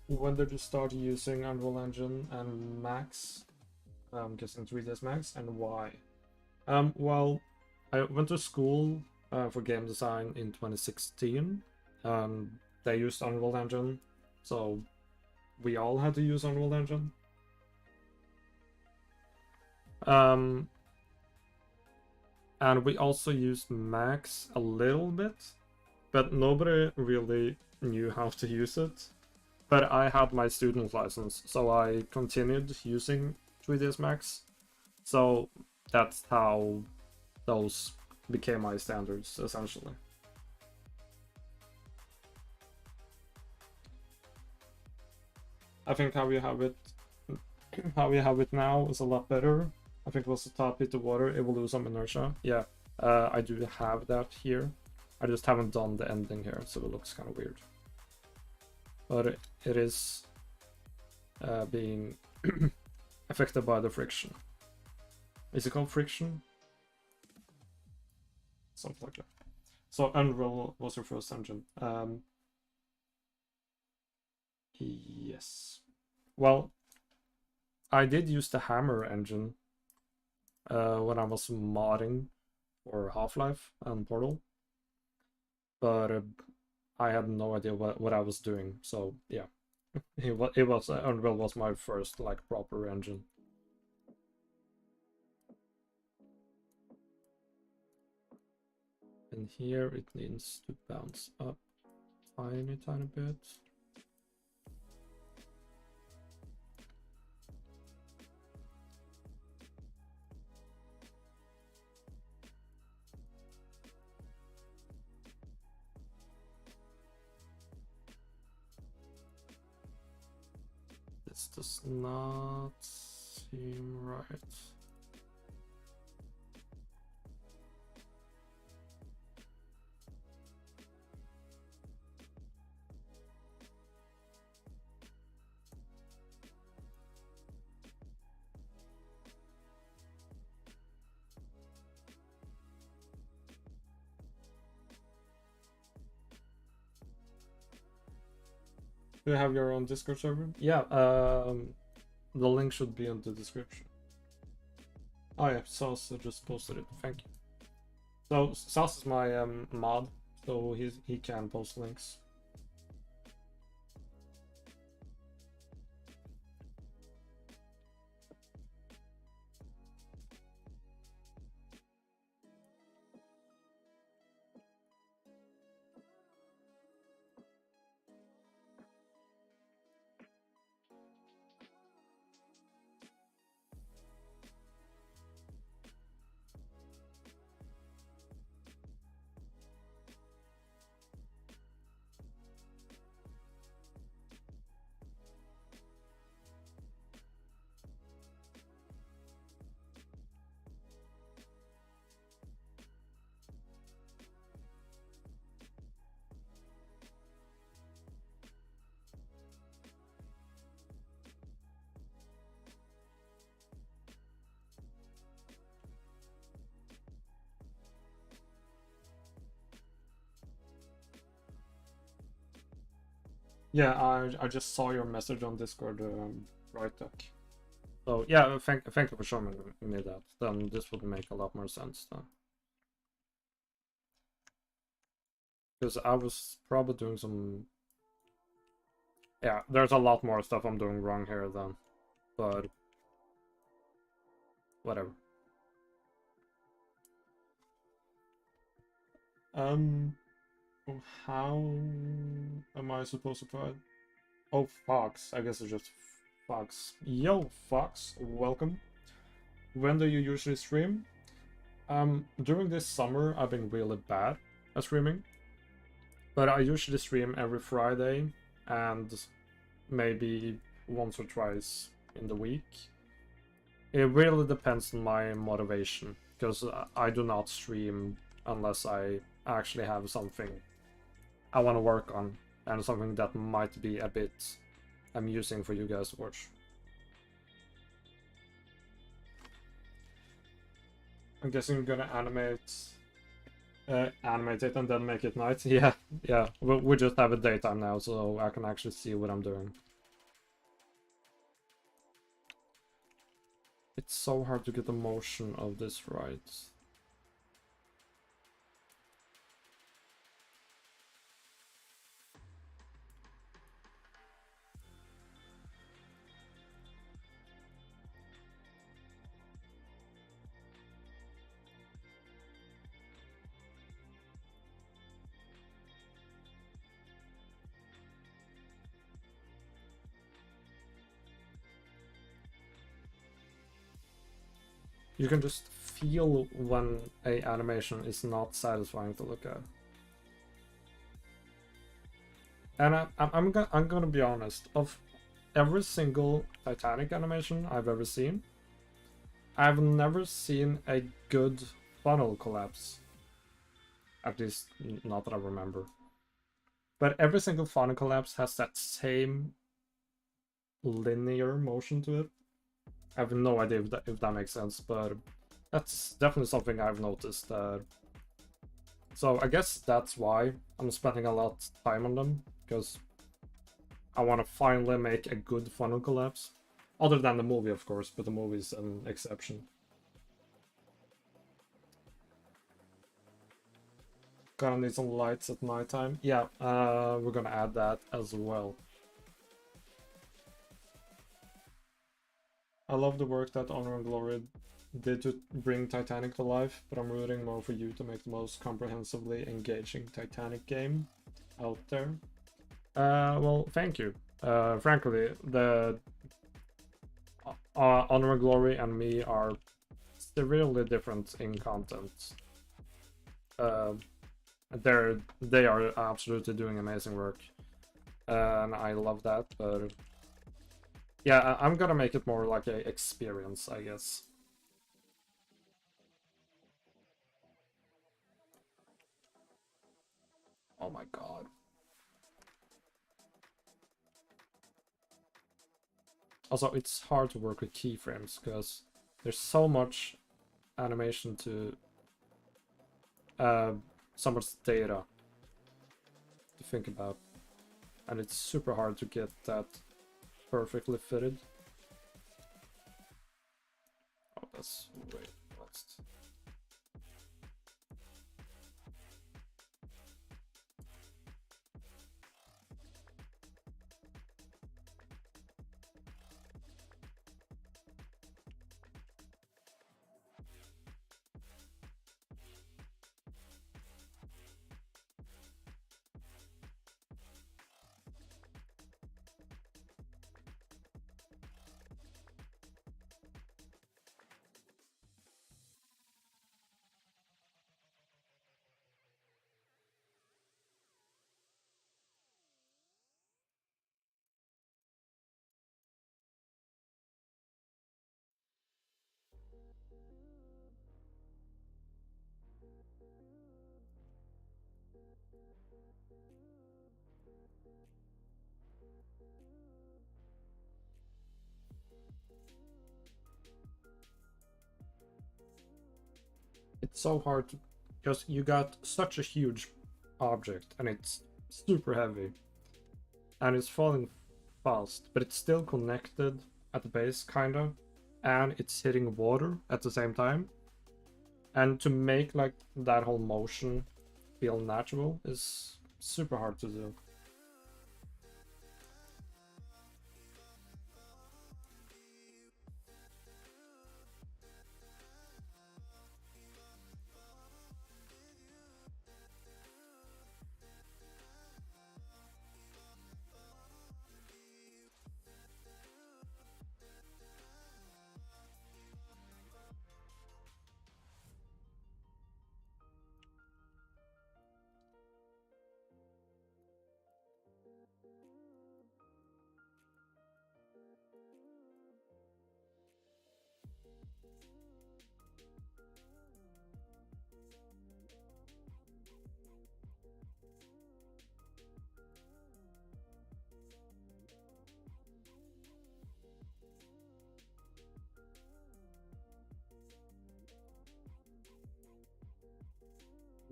When did you start using Unreal Engine and Max? I'm guessing 3ds Max, and why? Well, I went to school for game design in 2016. They used Unreal Engine, so we all had to use Unreal Engine. And we also used Max a little bit, but nobody really knew how to use it. But I had my student license, so I continued using 3ds Max. So that's how those became my standards, essentially. I think how we have it now is a lot better. I think once the top hit the water, it will lose some inertia. Yeah, I do have that here. I just haven't done the ending here, so it looks kind of weird. But it is being affected by the friction. Is it called friction? Something like that. So Unreal was your first engine. Yes. Well, I did use the Hammer engine when I was modding for Half-Life and Portal, but I had no idea what I was doing. So yeah, it was Unreal was my first like proper engine. And here it needs to bounce up tiny bit. This does not seem right. Do you have your own Discord server? Yeah, the link should be in the description. Oh yeah, Sauce just posted it. Thank you. So Sauce is my mod, so he can post links. Yeah, I just saw your message on Discord, right, Duck. So yeah, thank you for showing me that. Then this would make a lot more sense then. Because I was probably doing some... Yeah, there's a lot more stuff I'm doing wrong here then. But... whatever. How am I supposed to try it? Oh, Fox. I guess it's just Fox. Yo, Fox, welcome. When do you usually stream? During this summer, I've been really bad at streaming. But I usually stream every Friday and maybe once or twice in the week. It really depends on my motivation, because I do not stream unless I actually have something I want to work on and something that might be a bit amusing for you guys to watch. I'm guessing you're gonna animate it and then make it night. Yeah, yeah. We just have a daytime now, so I can actually see what I'm doing. It's so hard to get the motion of this right. You can just feel when a animation is not satisfying to look at. And I'm gonna be honest, of every single Titanic animation I've ever seen, I've never seen a good funnel collapse. At least not that I remember. But every single funnel collapse has that same linear motion to it. I have no idea if that makes sense, but that's definitely something I've noticed. So I guess that's why I'm spending a lot of time on them, because I want to finally make a good funnel collapse. Other than the movie, of course, but the movie is an exception. Gonna need some lights at nighttime. Yeah, we're gonna add that as well. I love the work that Honor and Glory did to bring Titanic to life, but I'm rooting more for you to make the most comprehensively engaging Titanic game out there. Well, thank you. Frankly, the Honor and Glory and me are severely different in content. They are absolutely doing amazing work, and I love that. But yeah, I'm gonna make it more like a experience, I guess. Oh my god. Also, it's hard to work with keyframes because there's so much animation to so much data to think about, and it's super hard to get that perfectly fitted. Oh, that's way lost. It's so hard to, because you got such a huge object and it's super heavy and it's falling fast, but it's still connected at the base, kind of, and it's hitting water at the same time. And to make like that whole motion feel natural is super hard to do.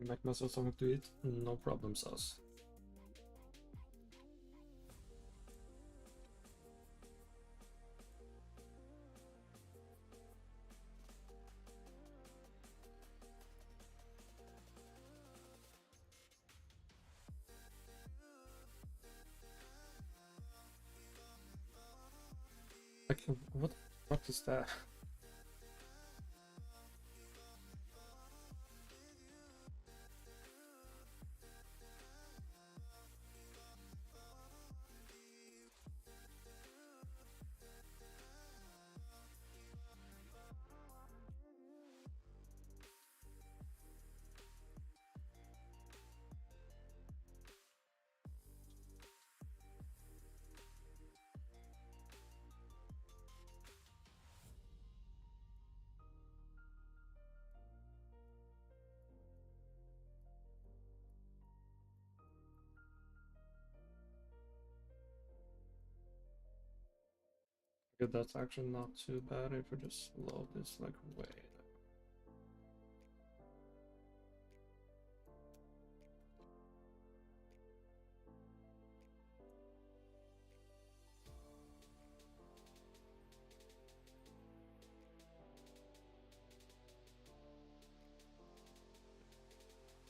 Make myself something to eat? No problem, sauce. Like, what is that? Okay, that's actually not too bad if we just load this like way.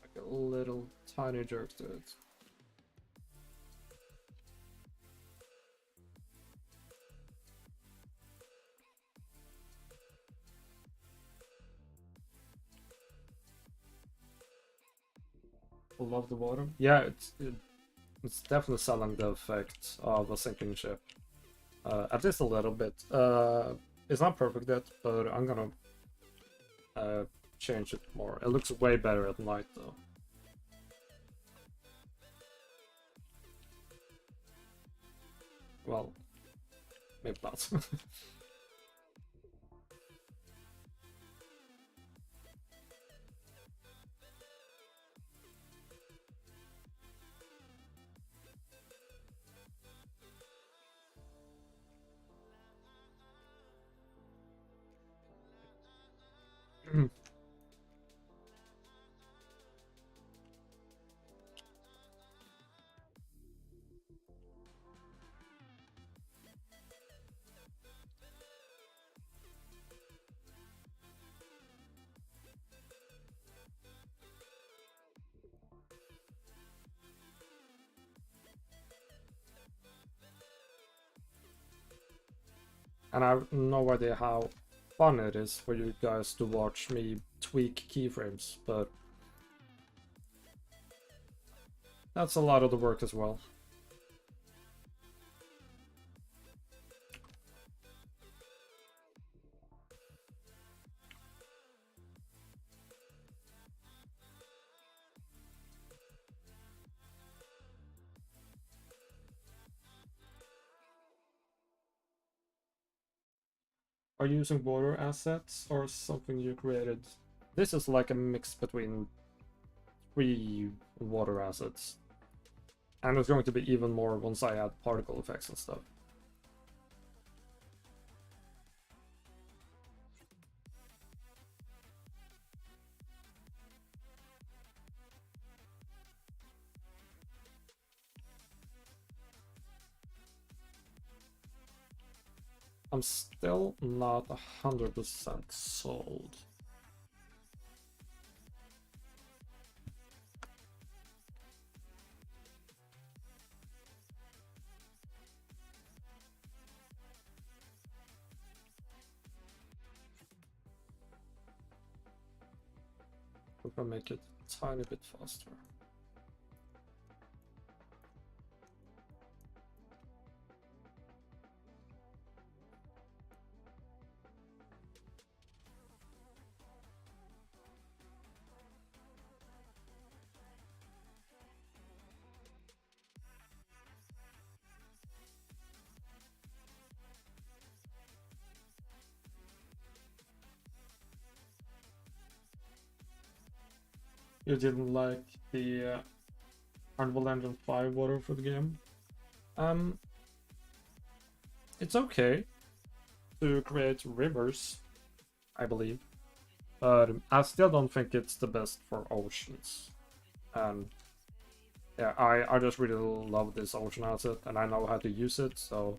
Like a little tiny jerk to it. love the water. Yeah, it's definitely selling the effect of a sinking ship. At least a little bit. It's not perfect yet, but I'm gonna change it more. It looks way better at night though. Well, maybe not. And I have no idea how fun it is for you guys to watch me tweak keyframes, but that's a lot of the work as well. Are you using water assets or something you created? This is like a mix between 3 water assets. And it's going to be even more once I add particle effects and stuff. I'm still not 100% sold. We can make it a tiny bit faster. You didn't like the Unreal Engine 5 water for the game? It's okay to create rivers, I believe, but I still don't think it's the best for oceans. And yeah, I just really love this ocean asset, and I know how to use it, so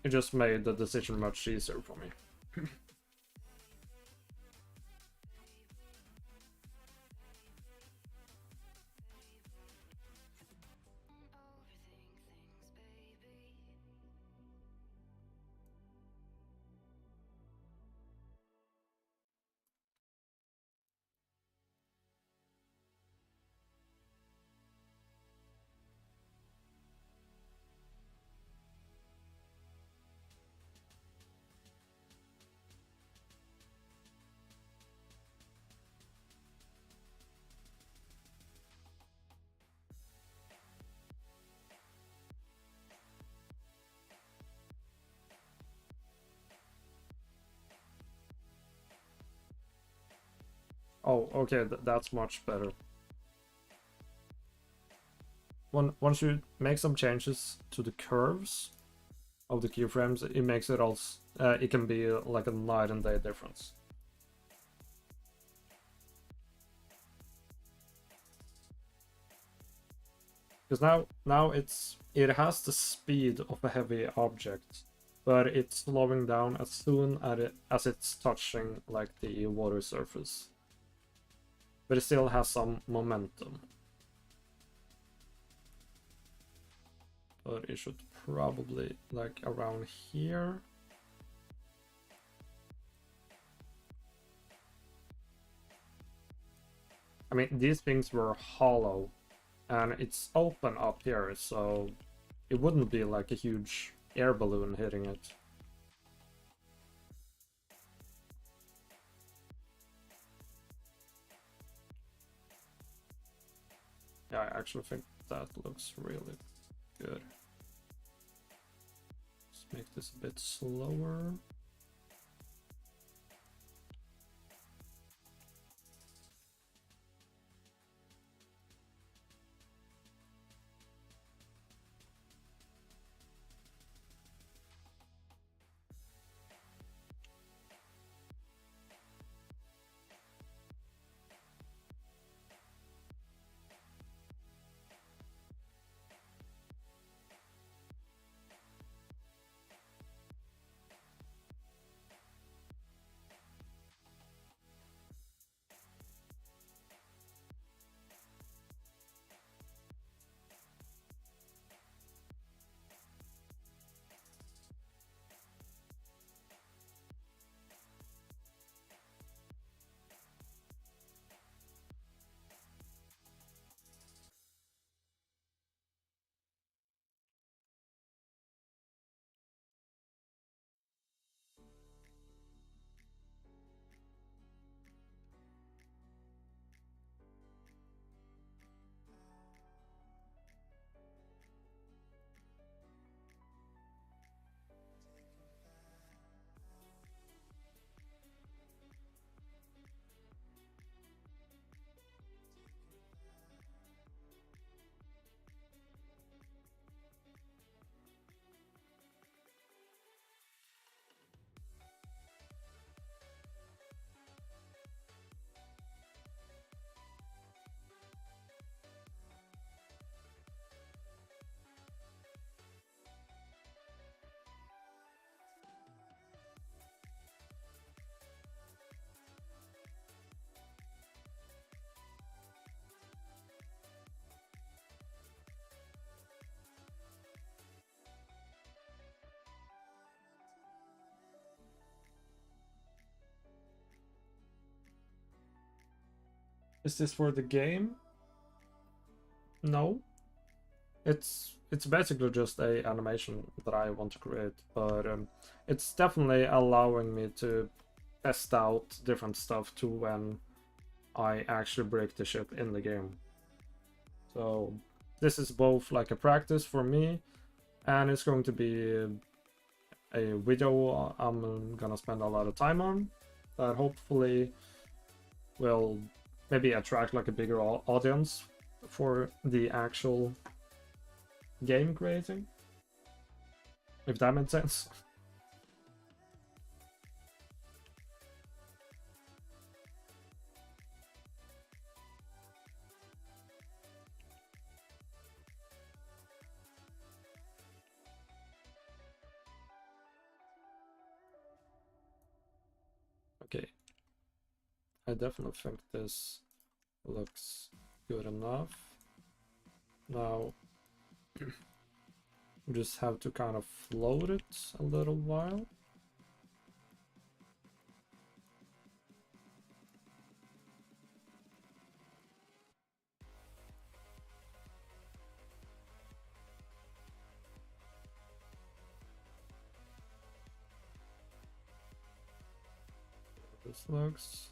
it just made the decision much easier for me. Oh, okay, that's much better. Once you make some changes to the curves of the keyframes, it makes it also it can be like a night and day difference. Because now it has the speed of a heavy object, but it's slowing down as soon as it's touching like the water surface. But it still has some momentum. But it should probably like around here. I mean, these things were hollow, and it's open up here, so it wouldn't be like a huge air balloon hitting it. Yeah, I actually think that looks really good. Let's make this a bit slower. Is this for the game? No. It's basically just a animation that I want to create, but it's definitely allowing me to test out different stuff too when I actually break the ship in the game. So this is both like a practice for me, and it's going to be a video I'm gonna spend a lot of time on that hopefully will maybe attract like a bigger audience for the actual game creating, if that makes sense. Okay, I definitely think this looks good enough. Now we just have to kind of float it a little while. This looks.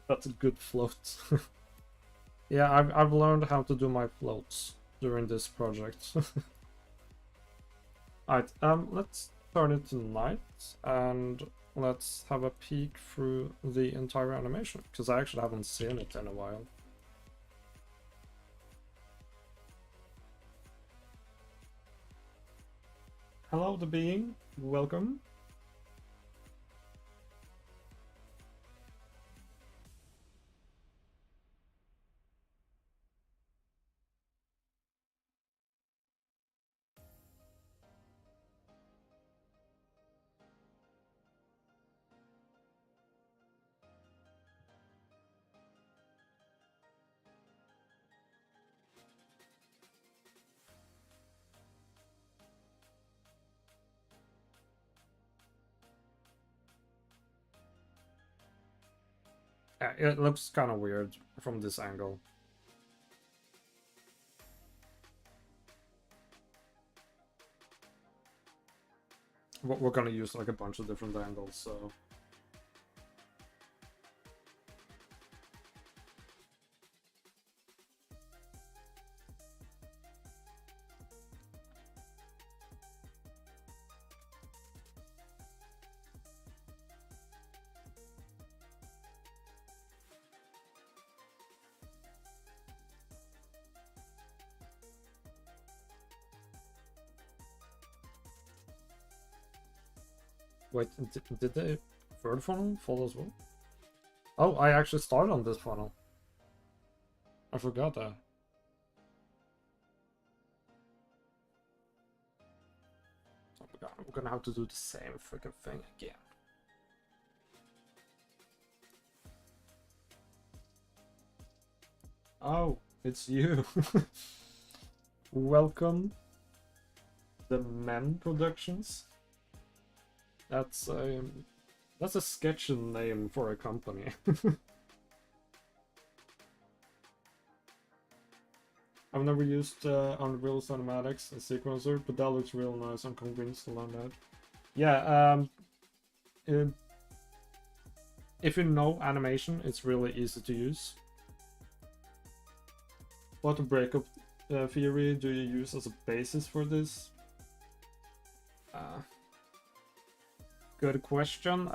That's a good float. Yeah, I've learned how to do my floats during this project. Alright, let's turn it to night and let's have a peek through the entire animation, because I actually haven't seen it in a while. Hello, the being. Welcome. Yeah, it looks kind of weird from this angle. We're gonna use like a bunch of different angles, so... Wait, did the third funnel fall as well? Oh, I actually started on this funnel. I forgot that. Oh my god, we're gonna have to do the same freaking thing again. Oh, it's you. Welcome. The Men Productions. That's a sketchy name for a company. I've never used Unreal Cinematics and Sequencer, but that looks real nice. I'm convinced to learn that. Yeah, if you know animation, it's really easy to use. What breakup theory do you use as a basis for this? Good question.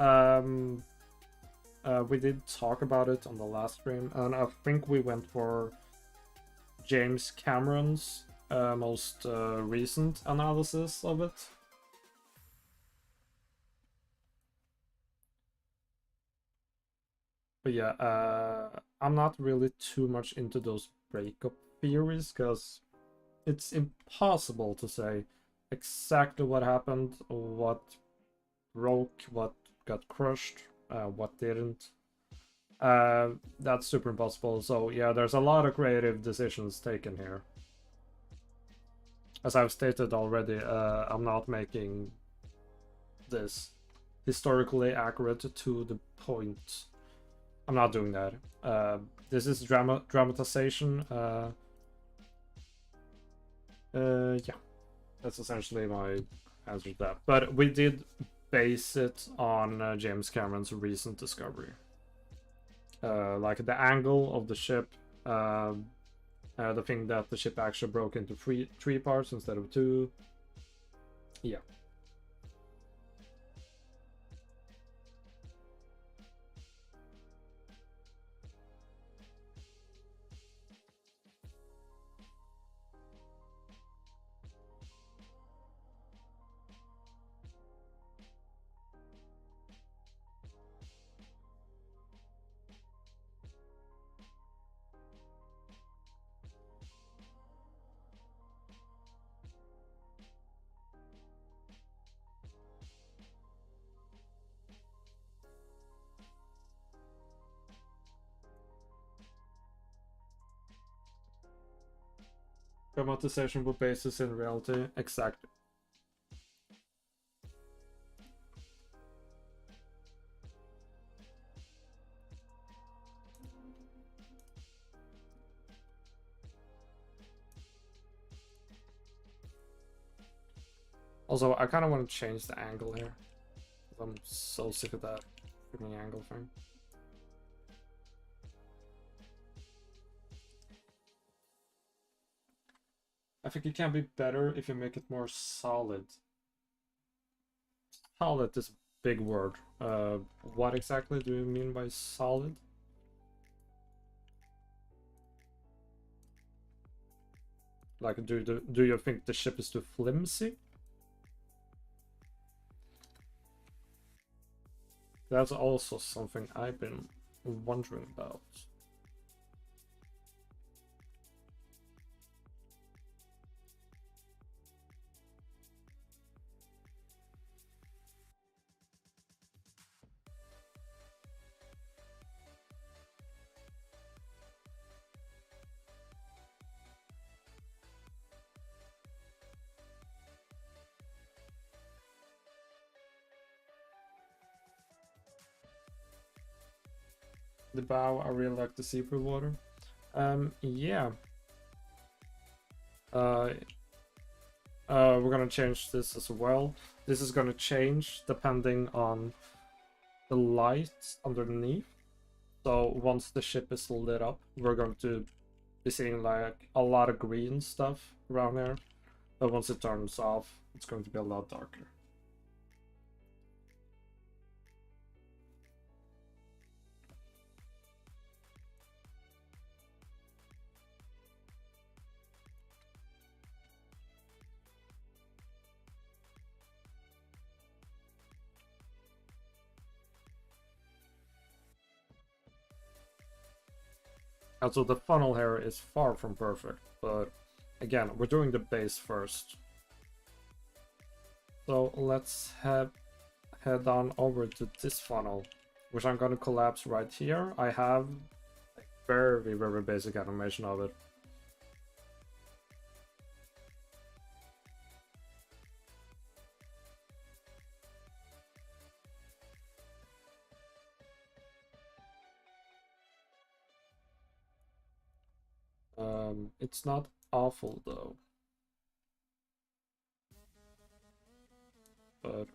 We did talk about it on the last stream, and I think we went for James Cameron's most recent analysis of it. But yeah, I'm not really too much into those breakup theories, because it's impossible to say exactly what happened, what broke, what got crushed, what didn't. That's super impossible. So yeah, there's a lot of creative decisions taken here. As I've stated already, I'm not making this historically accurate to the point. I'm not doing that. This is dramatization. Yeah, that's essentially my answer to that. But we did base it on James Cameron's recent discovery. Like the angle of the ship, the thing that the ship actually broke into three parts instead of two. Yeah. Dramatization with basis in reality. Exactly. Also, I kind of want to change the angle here. I'm so sick of that freaking angle thing. I think it can be better if you make it more solid. Solid is a big word. What exactly do you mean by solid? Like, do you think the ship is too flimsy? That's also something I've been wondering about. The bow, I really like the see-through water. Yeah. We're gonna change this as well. This is gonna change depending on the light underneath. So once the ship is lit up, we're going to be seeing like a lot of green stuff around here. But once it turns off, it's going to be a lot darker. And so the funnel here is far from perfect, but again, we're doing the base first. So let's head on over to this funnel, which I'm going to collapse right here. I have a very, very basic animation of it. It's not awful though. But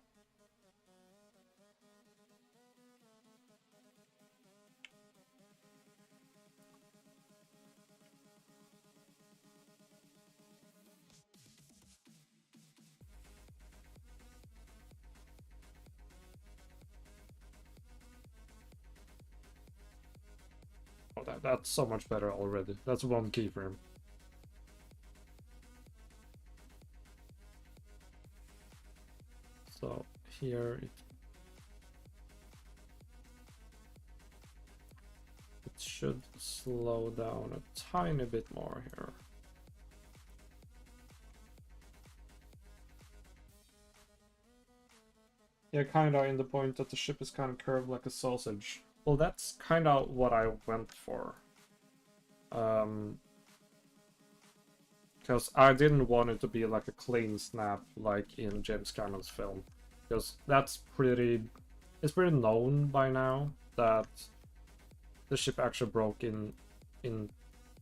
oh, that's so much better already. That's one keyframe. So here it should slow down a tiny bit more here. Yeah, kinda in the point that the ship is kind of curved like a sausage. Well, that's kind of what I went for. Because I didn't want it to be like a clean snap like in James Cameron's film. Because it's pretty known by now that the ship actually broke in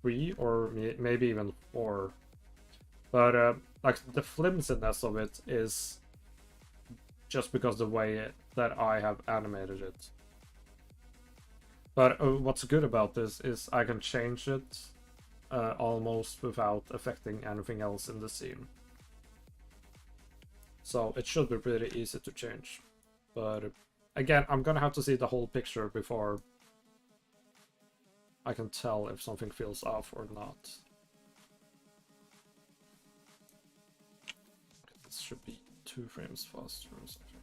3 or maybe even 4. But like the flimsiness of it is just because the way that I have animated it. But what's good about this is I can change it almost without affecting anything else in the scene. So it should be pretty easy to change. But again, I'm gonna have to see the whole picture before I can tell if something feels off or not. This should be 2 frames faster or something.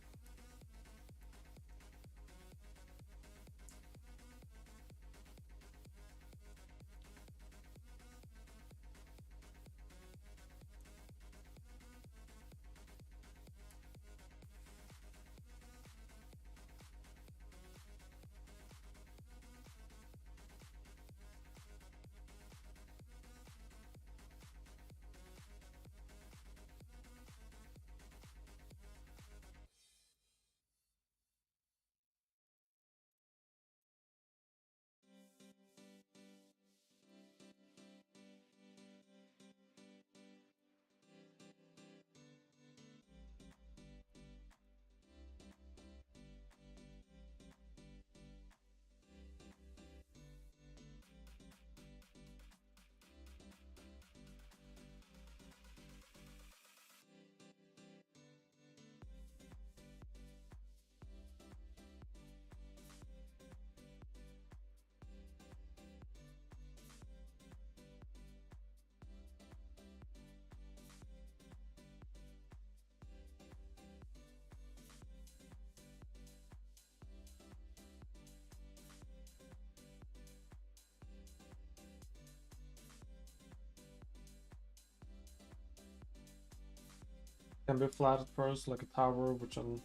can be flat at first, like a tower, which then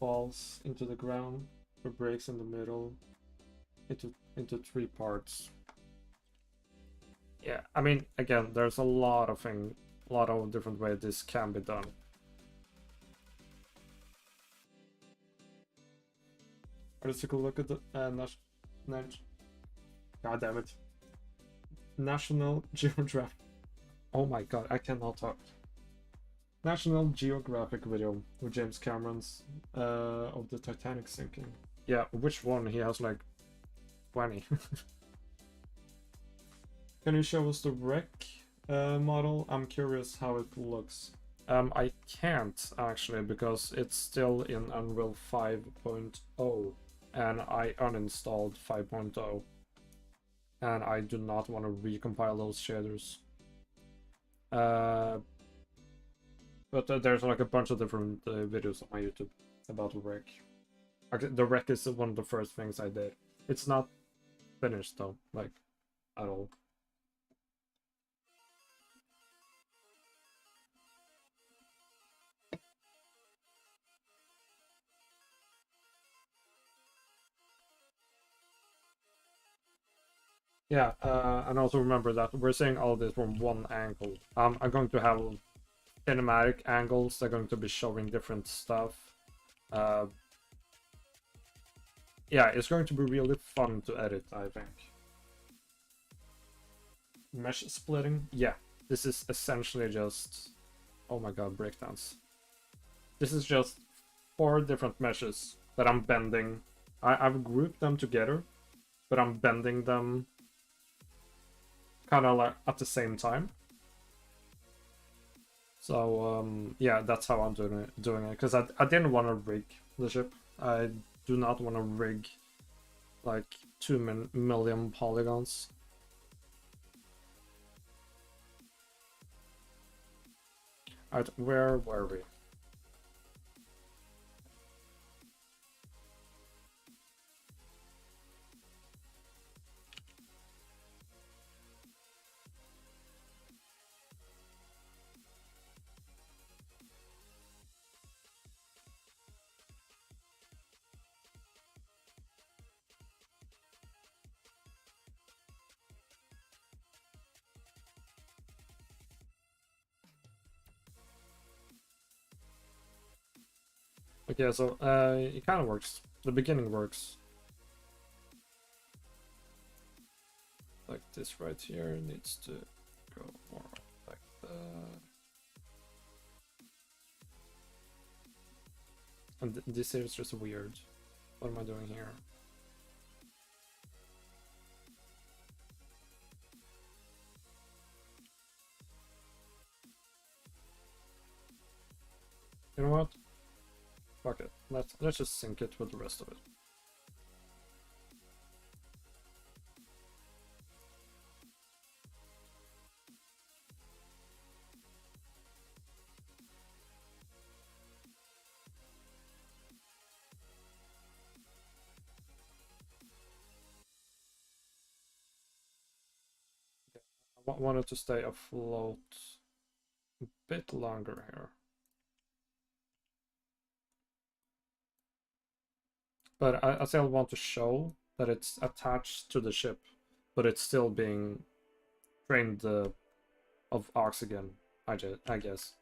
falls into the ground, or breaks in the middle into three parts. Yeah, I mean, again, there's a lot of different ways this can be done. Let's take a look at the God damn it. National Geographic. Oh my god, I cannot talk. National Geographic video with James Cameron's of the Titanic sinking. Yeah, which one? He has like 20. Can you show us the wreck model? I'm curious how it looks. I can't actually because it's still in Unreal 5.0 and I uninstalled 5.0 and I do not want to recompile those shaders. But there's like a bunch of different videos on my YouTube about the wreck. The wreck is one of the first things I did. It's not finished though, like, at all. Yeah, and also remember that we're seeing all this from one angle. I'm going to have cinematic angles. They're going to be showing different stuff. Yeah, it's going to be really fun to edit, I think. Mesh splitting? Yeah, this is essentially just... Oh my god, breakdowns. This is just 4 different meshes that I'm bending. I've grouped them together, but I'm bending them kind of like at the same time. So yeah, that's how I'm doing it because I didn't want to rig the ship. I do not want to rig like 2 million polygons. Alright, where were we? Okay, so it kind of works. The beginning works. Like this right here needs to go more like that. And this is just weird. What am I doing here? You know what? Fuck it. Let's just sync it with the rest of it. I want it to stay afloat a bit longer here. But I still want to show that it's attached to the ship, but it's still being drained of oxygen, I guess.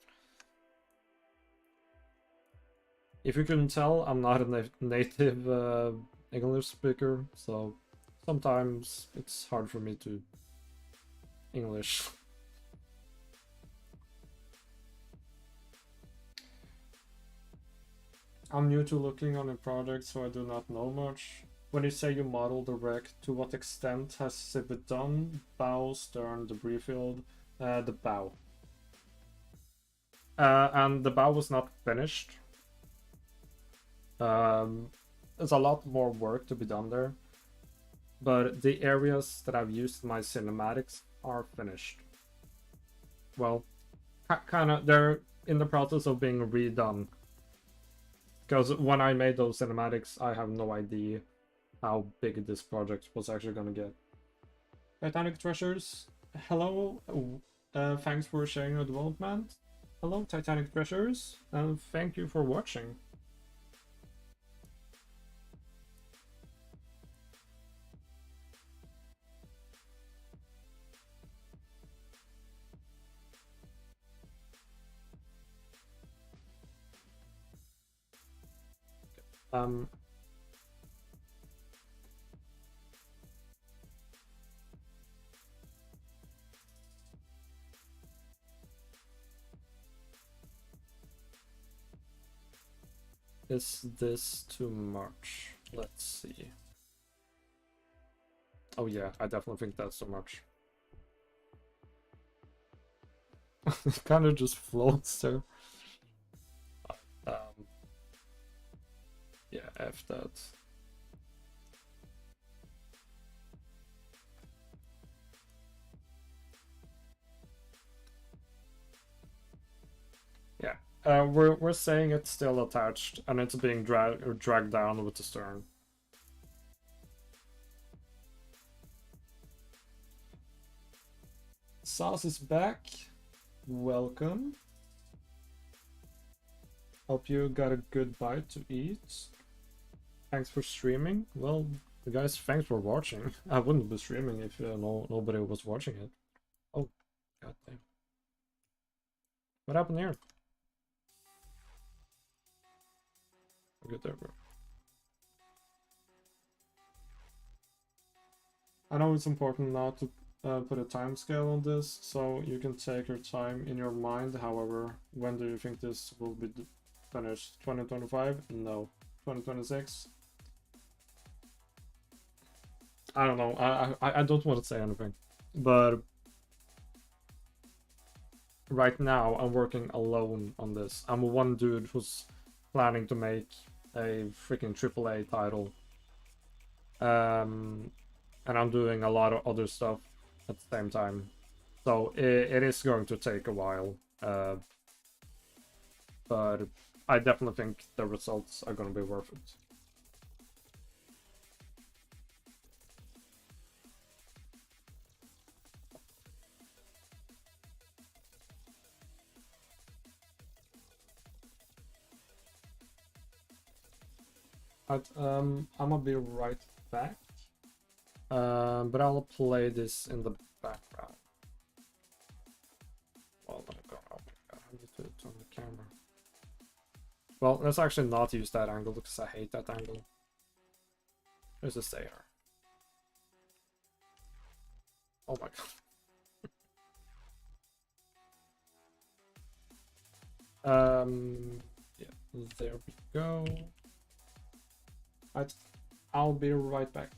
If you couldn't tell, I'm not a native English speaker, so sometimes it's hard for me to English. I'm new to looking on a project, so I do not know much. When you say you model the wreck, to what extent has it been done? Bow, stern, debris field? The bow. And the bow was not finished. There's a lot more work to be done there. But the areas that I've used in my cinematics are finished. Well, kind of, they're in the process of being redone. Because when I made those cinematics, I have no idea how big this project was actually going to get. Titanic Treasures, hello. Thanks for sharing your development. Hello, Titanic treasures, and thank you for watching. Um, is this too much? Let's see. Oh yeah, I definitely think that's too much. It kind of just floats there. Um, yeah, F that. Yeah, we're saying it's still attached and it's being dragged down with the stern. Sauce is back. Welcome. Hope you got a good bite to eat. Thanks for streaming. Well, guys, thanks for watching. I wouldn't be streaming if nobody was watching it. Oh, goddamn. What happened here? Good there, bro. I know it's important not to put a time scale on this, so you can take your time in your mind. However, when do you think this will be finished? 2025? No. 2026? I don't know. I don't want to say anything, but right now I'm working alone on this. I'm one dude who's planning to make a freaking AAA title. And I'm doing a lot of other stuff at the same time. So it is going to take a while. But I definitely think the results are going to be worth it. I'm gonna be right back. But I'll play this in the background. Well, oh my god, I need to turn the camera. Well, let's actually not use that angle because I hate that angle. There's a stayer. Oh my god. Yeah, there we go. I'll be right back.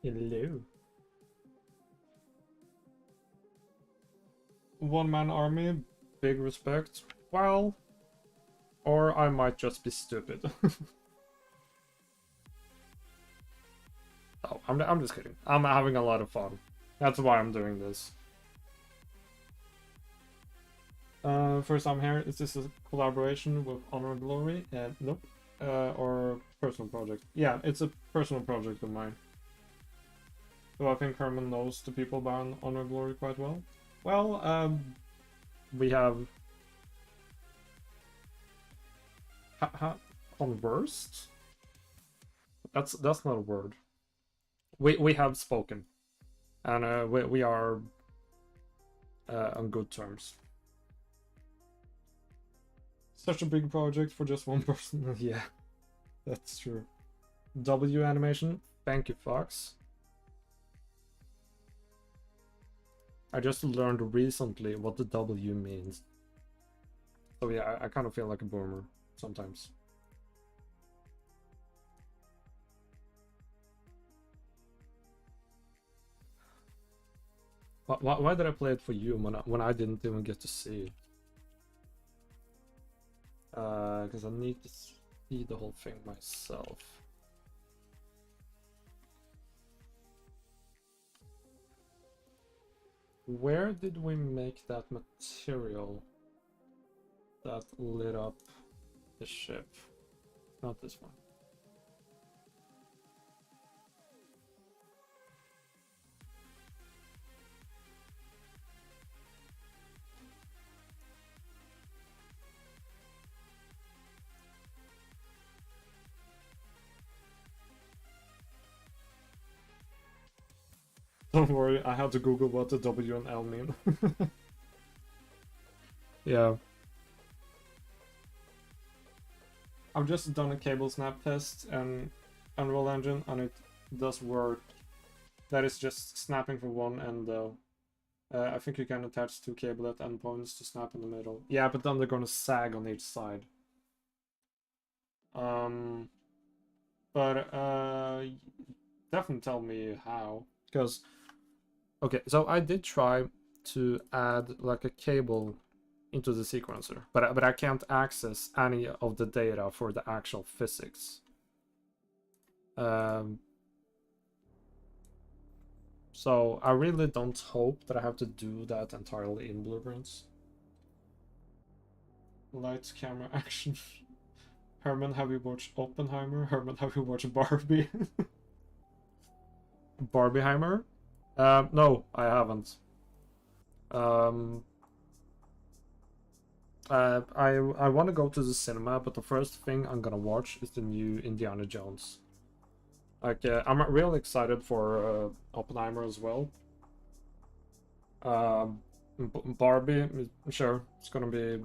Hello. one-man army, big respect. Well, or I might just be stupid. Oh, I'm just kidding. I'm having a lot of fun. That's why I'm doing this. First time here. Is this a collaboration with Honor and Glory? Nope. Or personal project. Yeah, it's a personal project of mine. So I think Herman knows the people behind Honor and Glory quite well. Well, we have conversed. That's not a word. We have spoken, and we are on good terms. Such a big project for just one person. Yeah, that's true. W animation. Thank you, Fox. I just learned recently what the W means. So yeah, I kind of feel like a boomer sometimes. Why did I play it for you when I didn't even get to see it? Because I need to see the whole thing myself. Where did we make that material that lit up the ship? Not this one. Don't worry, I had to Google what the W and L mean. Yeah. I've just done a cable snap test and Unreal Engine, and it does work. That is just snapping from one end though. I think you can attach two cable at endpoints to snap in the middle. Yeah, but then they're gonna sag on each side. But definitely tell me how, because okay, so I did try to add like a cable into the sequencer, but I can't access any of the data for the actual physics. So I really don't hope that I have to do that entirely in Blueprints. Lights, camera, action. Herman, have you watched Oppenheimer? Herman, have you watched Barbie? Barbieheimer? No, I haven't. I want to go to the cinema, but the first thing I'm gonna watch is the new Indiana Jones. Like, I'm really excited for Oppenheimer as well. Barbie, sure, it's gonna be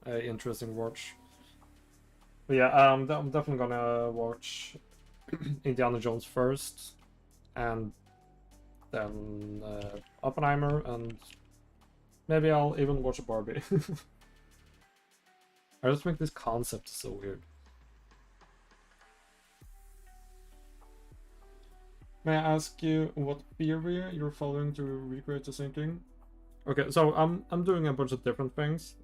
an interesting watch. But yeah, I'm definitely gonna watch Indiana Jones first, and then Oppenheimer, and maybe I'll even watch Barbie. I just think this concept is so weird. May I ask you what theory you're following to recreate the sinking? Okay, so I'm doing a bunch of different things.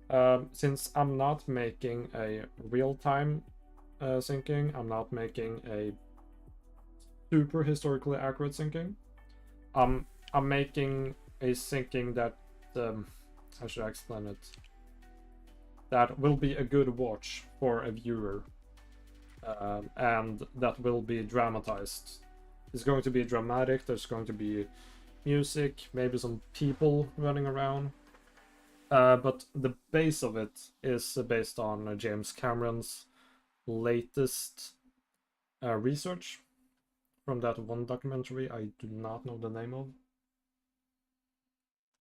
Since I'm not making a real-time syncing, I'm not making a super historically accurate syncing. I'm making a syncing that how should I explain it? That will be a good watch for a viewer, and that will be dramatized. It's going to be dramatic. There's going to be music, maybe some people running around. But the base of it is based on James Cameron's latest research from that one documentary I do not know the name of.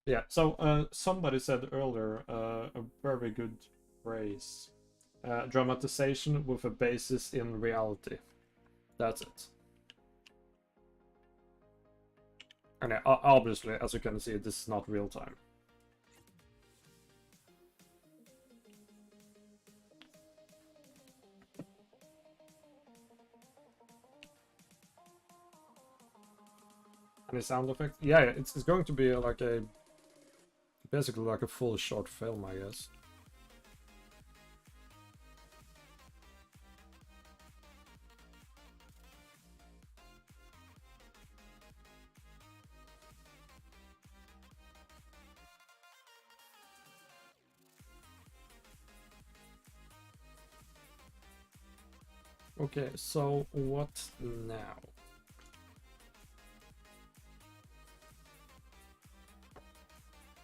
Yeah, so somebody said earlier a very good phrase. Dramatization with a basis in reality. That's it. And obviously, as you can see, this is not real time. Any sound effects? Yeah, it's going to be like a basically like a full short film, I guess. Okay, so what now?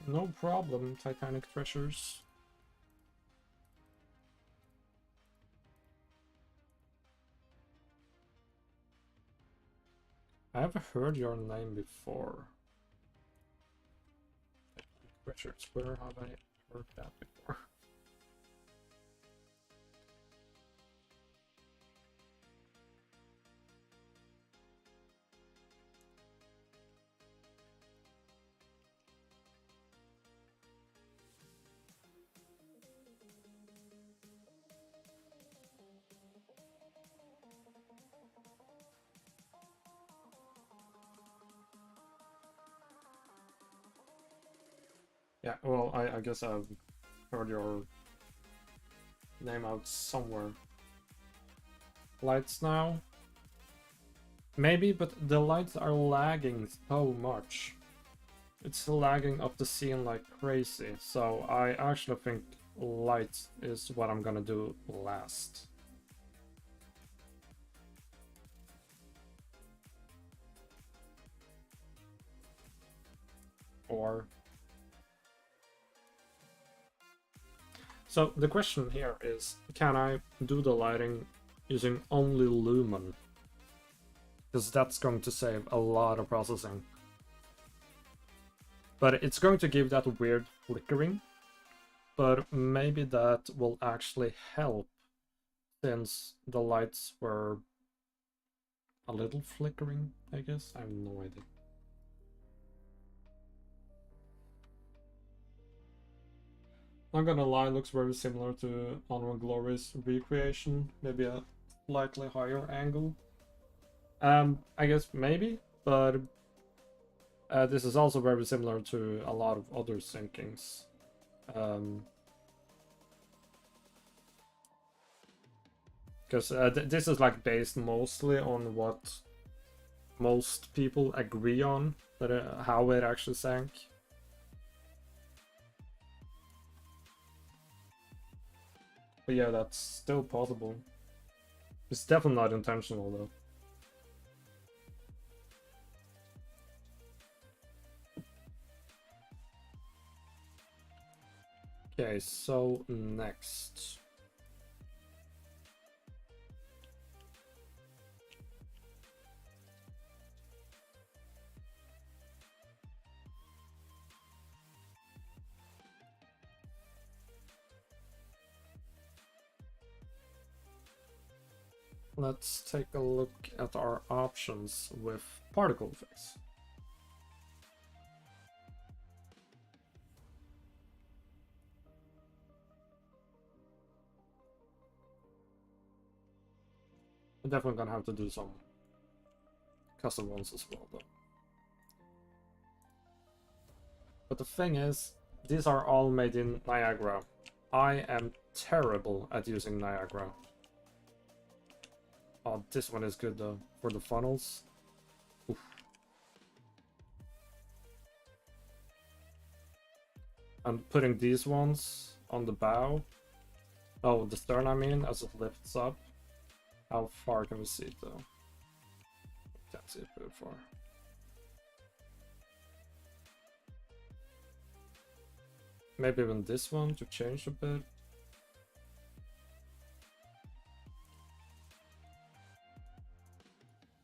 No problem, Titanic treasures. I have heard your name before. Treasures, where have I heard that before? Yeah, well, I guess I've heard your name out somewhere. Lights now? Maybe, but the lights are lagging so much. It's lagging up the scene like crazy, so I actually think light is what I'm gonna do last. Or... So the question here is, can I do the lighting using only lumen? Because that's going to save a lot of processing. But it's going to give that weird flickering. But maybe that will actually help, since the lights were a little flickering, I guess. I have no idea. Not gonna lie, looks very similar to Honor Glory's recreation, maybe a slightly higher angle. I guess maybe, but this is also very similar to a lot of other syncings. Because this is like based mostly on what most people agree on, that how it actually sank. But yeah, that's still possible. It's definitely not intentional though. Okay, so next. Let's take a look at our options with particle effects. I'm definitely gonna have to do some custom ones as well though. But the thing is, these are all made in Niagara. I am terrible at using Niagara. Oh, this one is good though, for the funnels. Oof. I'm putting these ones on the bow. Oh, the stern I mean, as it lifts up. How far can we see it though? Can't see it very far. Maybe even this one to change a bit.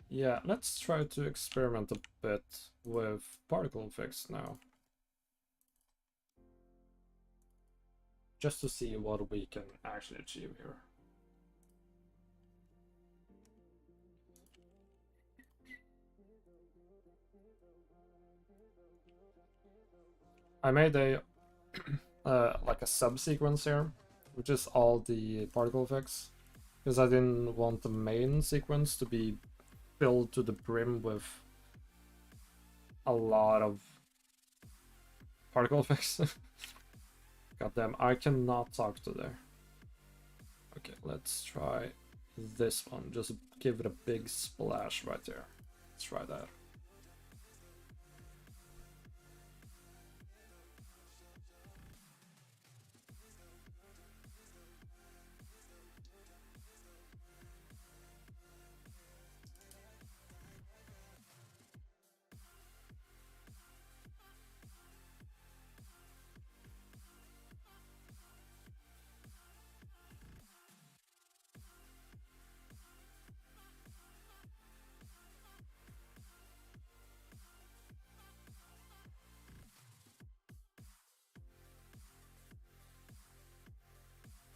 Yeah, let's try to experiment a bit with particle effects now. Just to see what we can actually achieve here. I made a like a sub-sequence here, which is all the particle effects, because I didn't want the main sequence to be filled to the brim with a lot of particle effects. Goddamn, I cannot talk to there. Okay, let's try this one. Just give it a big splash right there. Let's try that.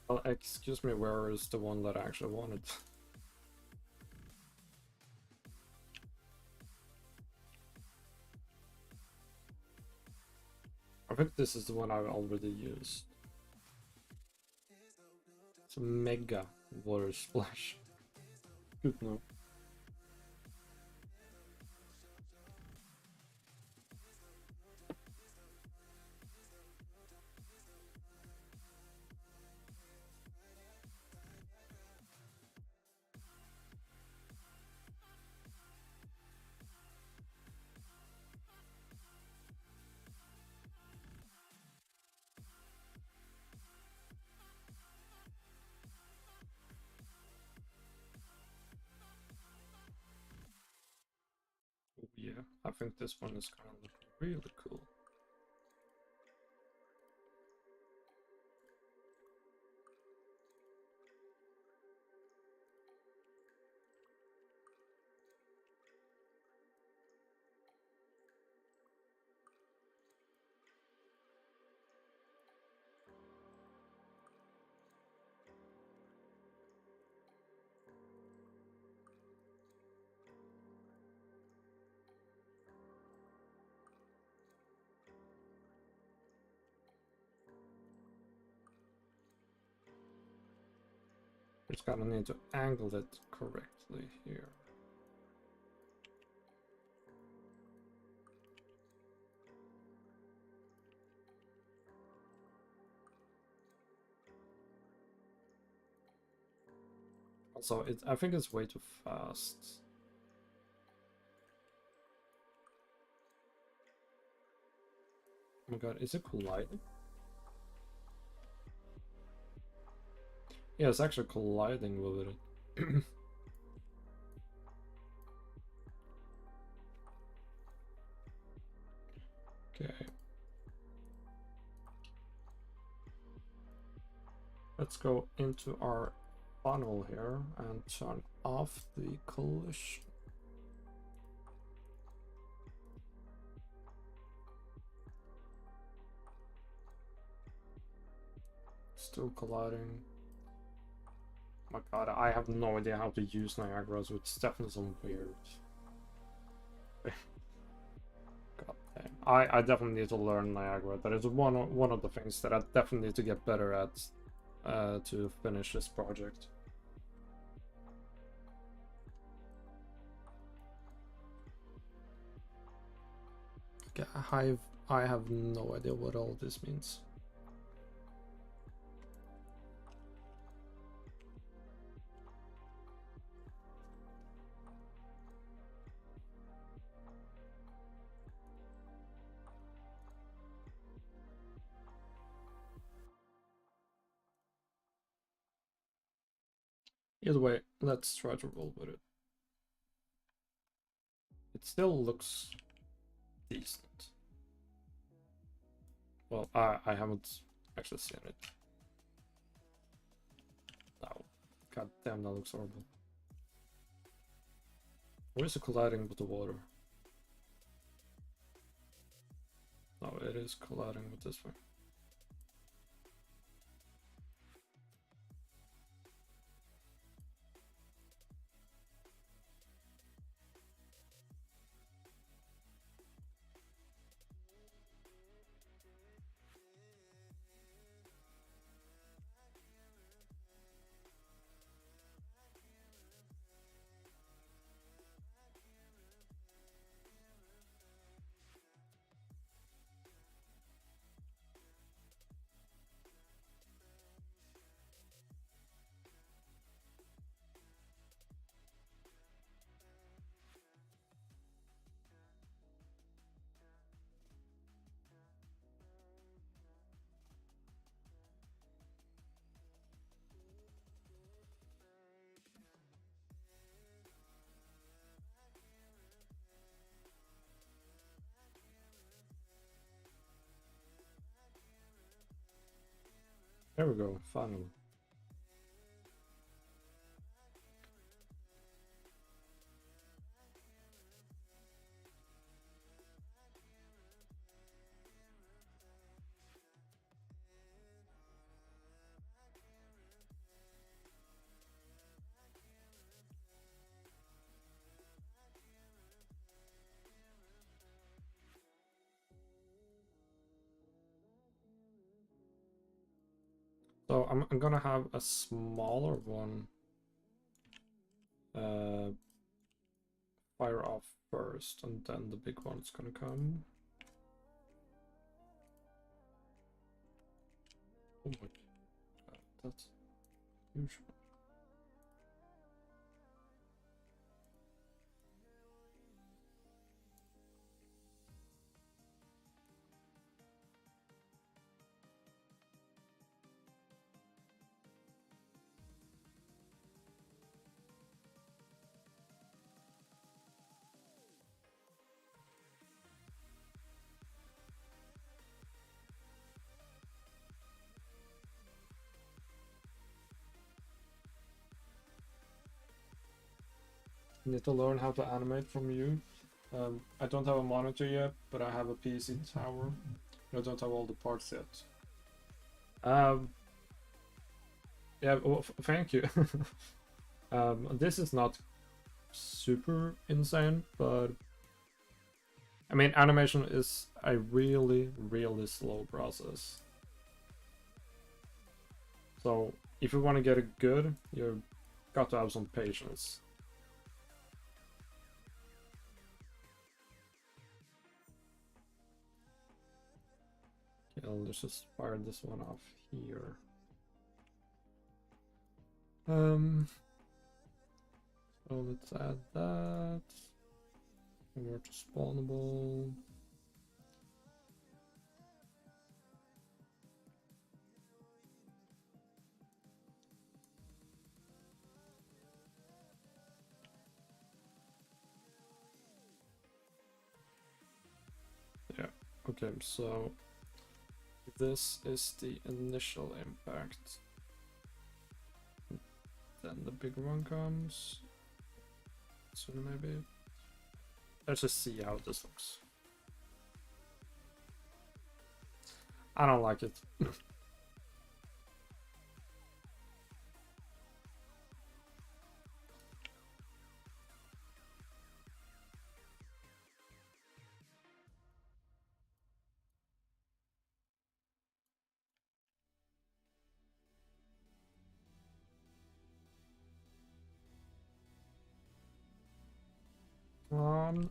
Well, excuse me, where is the one that I actually wanted? I think this is the one I've already used. It's a mega water splash. Good no. Yeah, I think this one is gonna look really cool. Just gonna need to angle it correctly here. Also, I think it's way too fast. Oh my god, is it colliding? Yeah, it's actually colliding with it. Okay. Let's go into our funnel here and turn off the collision. Still colliding. My god, I have no idea how to use Niagara, so it's definitely some weird. God damn. I definitely need to learn Niagara. That is one of the things that I definitely need to get better at to finish this project. Okay, I have no idea what all this means. Either way, let's try to roll with it. It still looks decent. Well, I haven't actually seen it. Oh, god damn, that looks horrible. Where is it colliding with the water? No, it is colliding with this one. There we go, finally. So I'm gonna have a smaller one fire off first, and then the big one's gonna come. Oh my god, that's huge. Need to learn how to animate from you. I don't have a monitor yet, but I have a PC tower. I don't have all the parts yet. Yeah, well, thank you. This is not super insane, but I mean, animation is a really, really slow process. So if you want to get it good, you've got to have some patience. Okay, let's just fire this one off here. So let's add that. Convert to spawnable. Yeah, okay, so this is the initial impact. Then the big one comes. Soon maybe. Let's just see how this looks. I don't like it.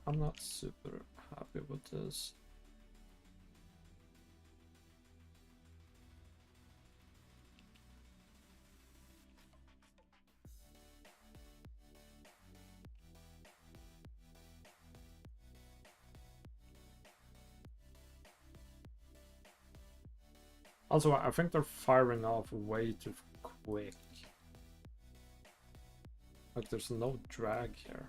I'm not super happy with this. Also, I think they're firing off way too quick. Like, there's no drag here.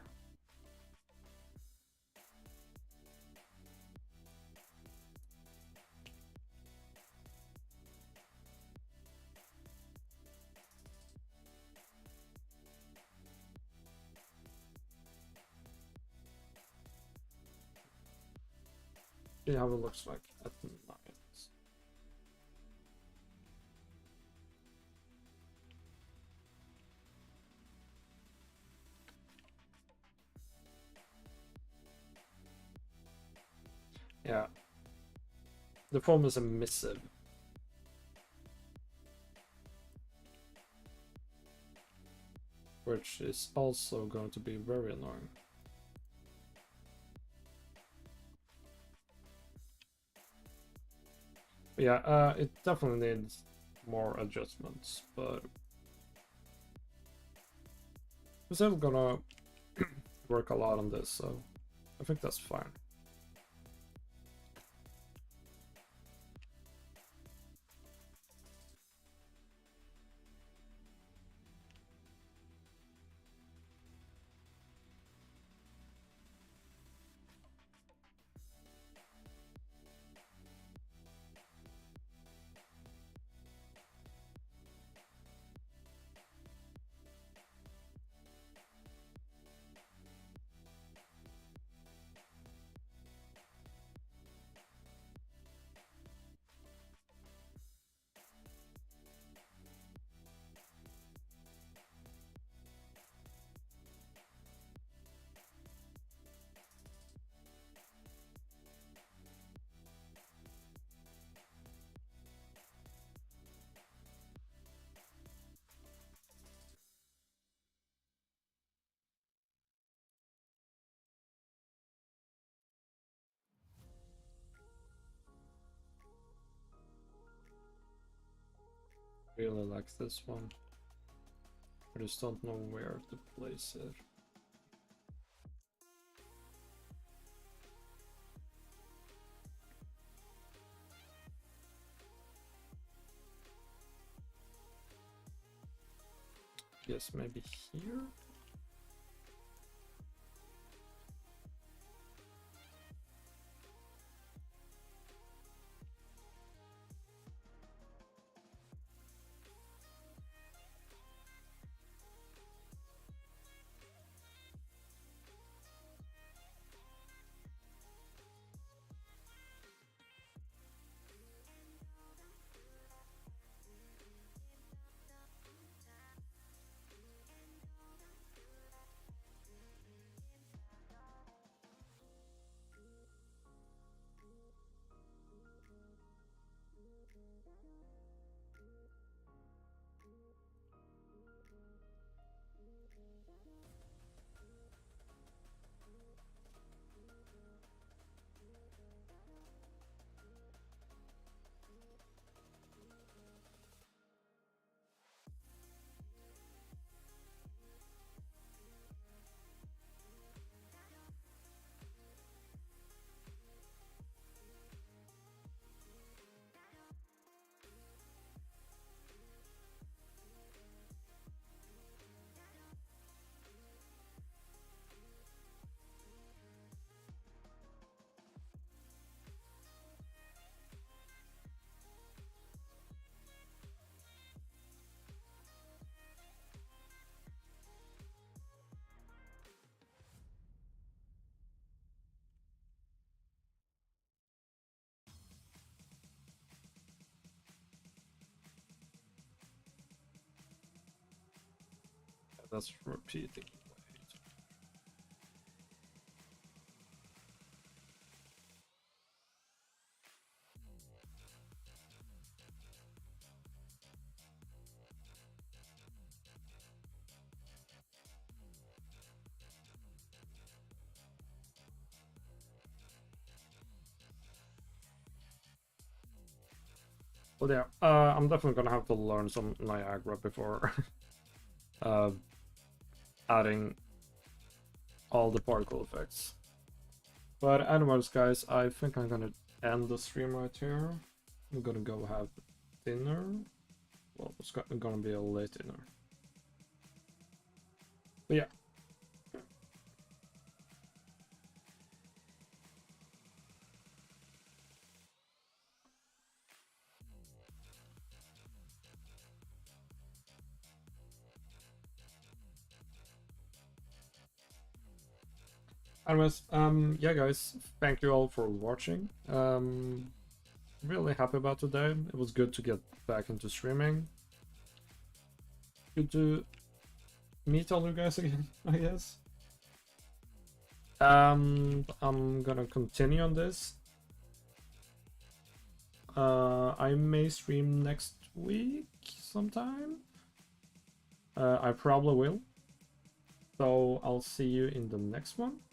See how it looks like at the night. Yeah. The foam is emissive. Which is also going to be very annoying. But yeah, it definitely needs more adjustments, but we're still gonna work a lot on this, so I think that's fine. Really like this one. I just don't know where to place it. Guess maybe here? That's repeating. Well, yeah, I'm definitely gonna have to learn some Niagara before uh, adding all the particle effects. But anyways, guys, I think I'm gonna end the stream right here. I'm gonna go have dinner. Well, it's gonna be a late dinner. But yeah. Anyways, yeah, guys, thank you all for watching. Really happy about today. It was good to get back into streaming. Good to meet all you guys again, I guess. I'm gonna continue on this. I may stream next week sometime. I probably will. So I'll see you in the next one.